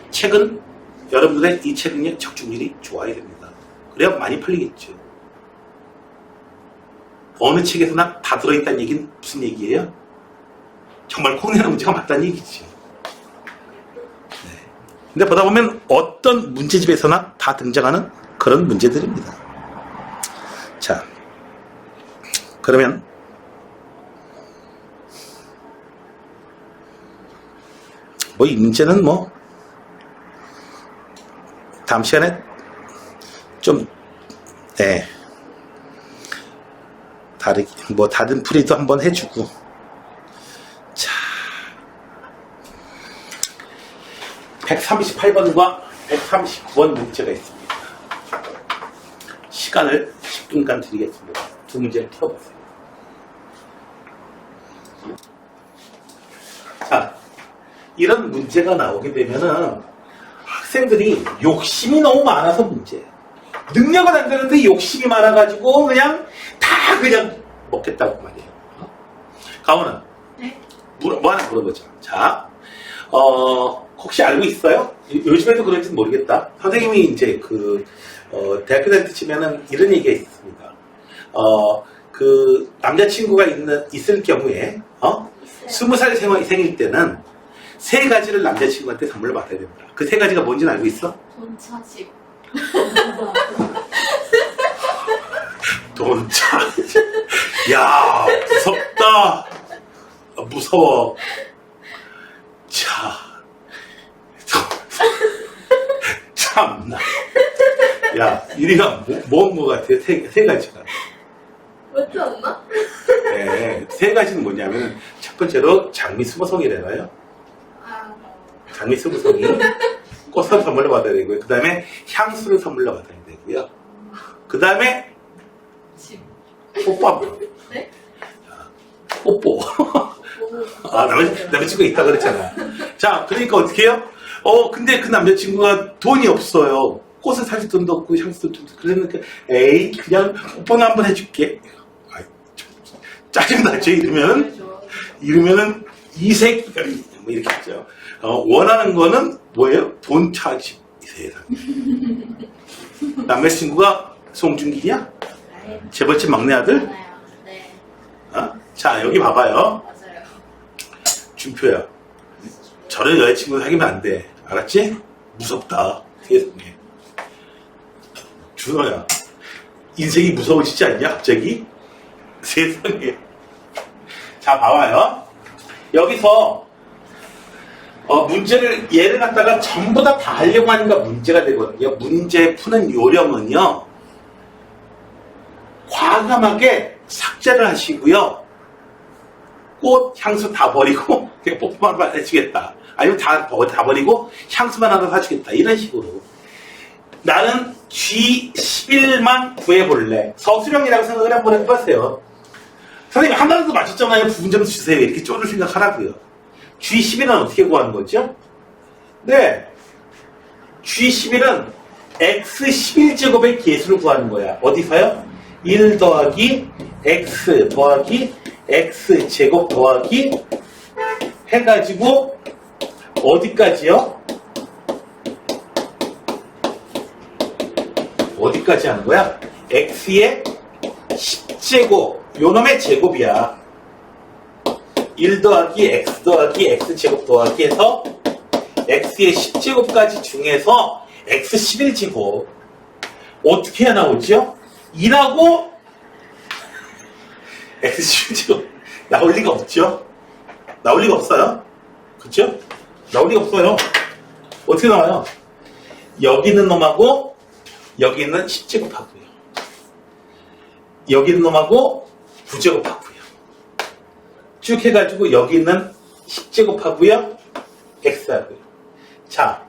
책은 여러분들의 이 책은 적중률이 좋아야 됩니다. 그래야 많이 팔리겠죠. 어느 책에서나 다 들어있다는 얘기는 무슨 얘기예요? 정말 꼭 내는 문제가 맞다는 얘기죠. 네. 근데 보다 보면 어떤 문제집에서나 다 등장하는 그런 문제들입니다. 자, 그러면 뭐 이 문제는 뭐 다음 시간에 좀 다른 풀이도 한번 해주고. 자, 138번과 139번 문제가 있습니다. 시간을 10분간 드리겠습니다. 두 문제를 풀어보세요. 자, 이런 문제가 나오게 되면은 학생들이 욕심이 너무 많아서 문제예요. 능력은 안 되는데 욕심이 많아가지고 그냥 다 그냥 먹겠다고 말이에요. 가온아, 네? 뭐 하나 물어보자. 자, 혹시 알고 있어요? 요즘에도 그런지는 모르겠다. 선생님이 이제 대학교 다닐 때쯤에는 이런 얘기가 있습니다. 남자친구가 있을 경우에, 20살 생일 때는 3가지를 남자친구한테 선물로 받아야 된다. 그 3가지가 뭔지는 알고 있어? 돈차집. 돈차집. 야, 무섭다. 무서워. 자, 참나. 야, 이리가 뭐 같아? 세 가지가. 맞지 않나? 네, 3가지는 뭐냐면, 첫 번째로 장미수보송이래요. 장미수보송이 꽃을 선물로 받아야 되고요. 그 다음에 향수를 선물로 받아야 되고요. 그 다음에 집. 뽀뽀하고. 네? 뽀뽀. 남자친구가 있다 그랬잖아. 자, 그러니까 어떻게 해요? 근데 그 남자친구가 돈이 없어요. 꽃을 살 돈도 없고 향수도 없고. 그러니까 에이, 그냥 뽀뽀나 한번 해줄게. 짜증나죠? 이러면은 이 새끼가 뭐 이렇게 했죠. 원하는 거는 뭐예요? 돈차집. 이 세상에. 남자친구가 송중기냐? 네. 재벌집 막내 아들? 네. 자, 여기 봐봐요. 맞아요. 준표야. 저런 여자친구 사귀면 안 돼. 알았지? 무섭다. 세상에. 준호야. 인생이 무서워지지 않냐? 갑자기? 세상에. 자, 봐봐요. 여기서 예를 갖다가 전부 다 하려고 하니까 문제가 되거든요. 문제 푸는 요령은요, 과감하게 삭제를 하시고요. 꽃, 향수 다 버리고 그냥 뽀뽀만 해주겠다. 아니면 다 버리고 향수만 하나 사주겠다. 이런 식으로. 나는 G11만 구해볼래. 서술형이라고 생각을 한번 해보세요. 선생님 하나라도 맞췄잖아요. 부분점 주세요. 이렇게 쪼를 생각하라고요. G11은 어떻게 구하는 거죠? 네, G11은 X11제곱의 개수를 구하는 거야. 어디서요? 1 더하기 X 더하기 X제곱 더하기 해가지고 어디까지요? 어디까지 하는 거야? X의 10제곱 요놈의 제곱이야. 1 더하기 x 더하기 x제곱 더하기 해서 x의 10제곱까지 중에서 x 11제곱 어떻게 해야 나오죠? 2라고 x 11제곱 나올 리가 없죠? 나올 리가 없어요. 그쵸? 나올 리가 없어요. 어떻게 나와요? 여기 있는 놈하고 여기 있는 10제곱하고요. 여기 있는 놈하고 9제곱하고요. 쭉 해가지고 여기 있는 10제곱하고요. x하고요. 자,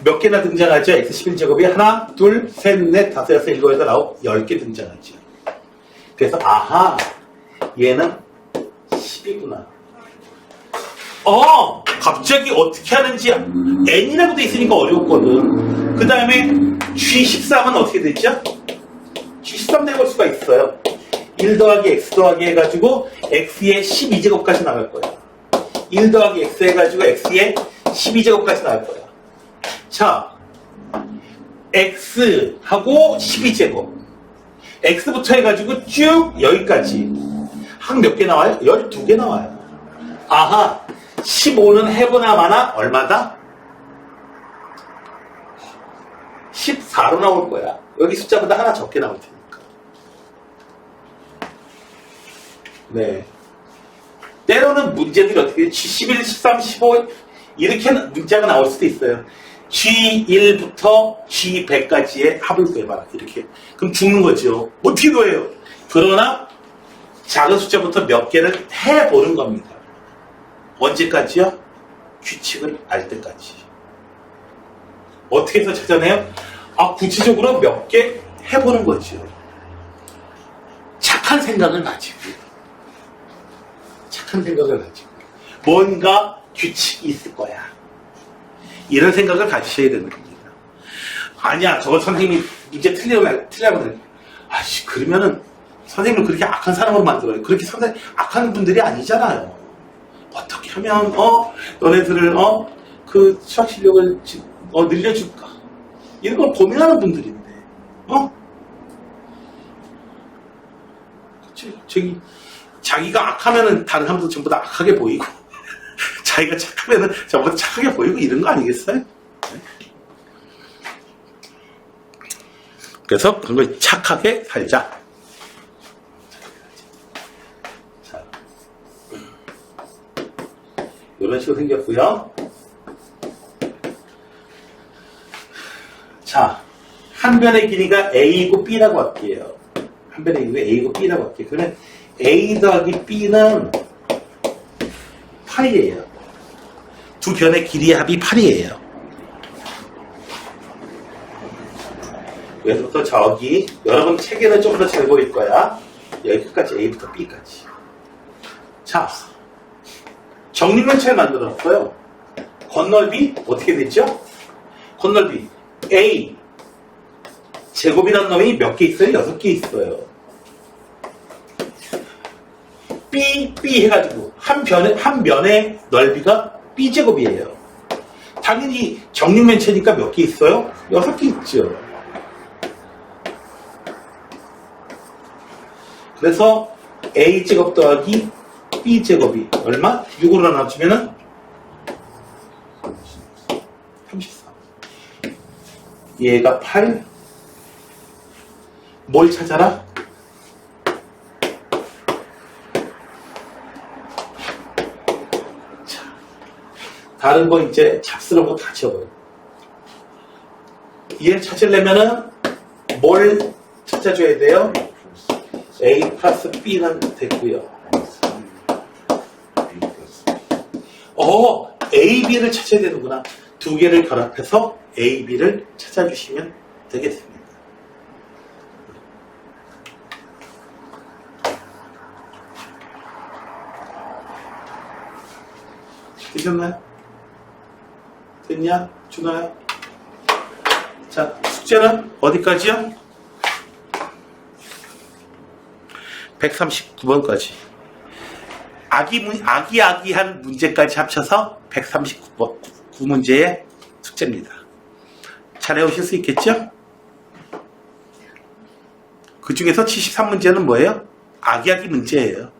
몇 개나 등장하죠? x 11제곱이 하나, 둘, 셋, 넷, 다섯, 여섯, 일곱, 여덟, 아홉, 10개 등장하죠. 그래서 아하, 얘는 10이구나. 갑자기 어떻게 하는지 n이라고 돼 있으니까 어려웠거든. 그 다음에 G13은 어떻게 됐죠? G13 내볼 수가 있어요. 1 더하기 x 더하기 해가지고 x의 12제곱까지 나갈 거야. 1 더하기 x 해가지고 x의 12제곱까지 나갈 거야. 자, x하고 12제곱. x부터 해가지고 쭉 여기까지. 한 몇 개 나와요? 12개 나와요. 아하, 15는 해보나 마나 얼마다? 14로 나올 거야. 여기 숫자보다 하나 적게 나올 테니까. 네. 때로는 문제들이 어떻게 돼? G11, 13, 15 이렇게 문자가 나올 수도 있어요. G1부터 G100까지의 합을 구해봐라. 이렇게. 그럼 죽는 거죠. 어떻게 구해요? 그러나 작은 숫자부터 몇 개를 해보는 겁니다. 언제까지요? 규칙을 알 때까지. 어떻게 해서 찾아내요? 구체적으로 몇 개 해보는 거죠. 착한 생각을 가지고. 착한 생각을 가지고. 뭔가 규칙이 있을 거야. 이런 생각을 가지셔야 되는 겁니다. 아니야, 저거 선생님이 문제 틀리면. 그러면은 선생님을 그렇게 악한 사람으로 만들어요. 그렇게 악한 분들이 아니잖아요. 어떻게 하면, 너네들을, 그 수학 실력을, 늘려줄까? 이런 걸 고민하는 분들인데, 그치? 자기가 악하면은 다른 사람도 전부 다 악하게 보이고, 자기가 착하면은 전부 다 착하게 보이고 이런 거 아니겠어요? 그래서 그런 걸 착하게 살자. 자, 이런 식으로 생겼고요. 자, 한 변의 길이가 A이고 B라고 할게요. 한 변의 길이가 A이고 B라고 할게요. 그러면 A 더하기 B는 8이에요. 두 변의 길이의 합이 8이에요. 그래서부터 저기, 여러분 책에는 좀 더 잘 보일 거야. 여기 끝까지 A부터 B까지. 자, 정리면체를 만들었어요. 건널비 어떻게 됐죠? 건널비 A 제곱이라는 놈이 몇 개 있어요? 6개 있어요. B 해가지고 한 면의 넓이가 B제곱이에요. 당연히 정육면체니까 몇 개 있어요? 6개 있죠. 그래서 A제곱 더하기 B제곱이 얼마? 6으로 나눠주면은 34. 얘가 8. 뭘 찾아라? 자, 다른 거 이제 잡스러운 거 다 지워버려. 얘를 찾으려면은 뭘 찾아줘야 돼요? A 플러스 B는 됐고요. A, B를 찾아야 되는구나. 두 개를 결합해서 A, B를 찾아주시면 되겠습니다. 되셨나요? 됐냐? 준호야? 자, 숙제는 어디까지요? 139번까지. 아기아기한 문제까지 합쳐서 139문제의 숙제입니다. 잘 해오실 수 있겠죠? 그 중에서 73문제는 뭐예요? 아기아기 문제예요.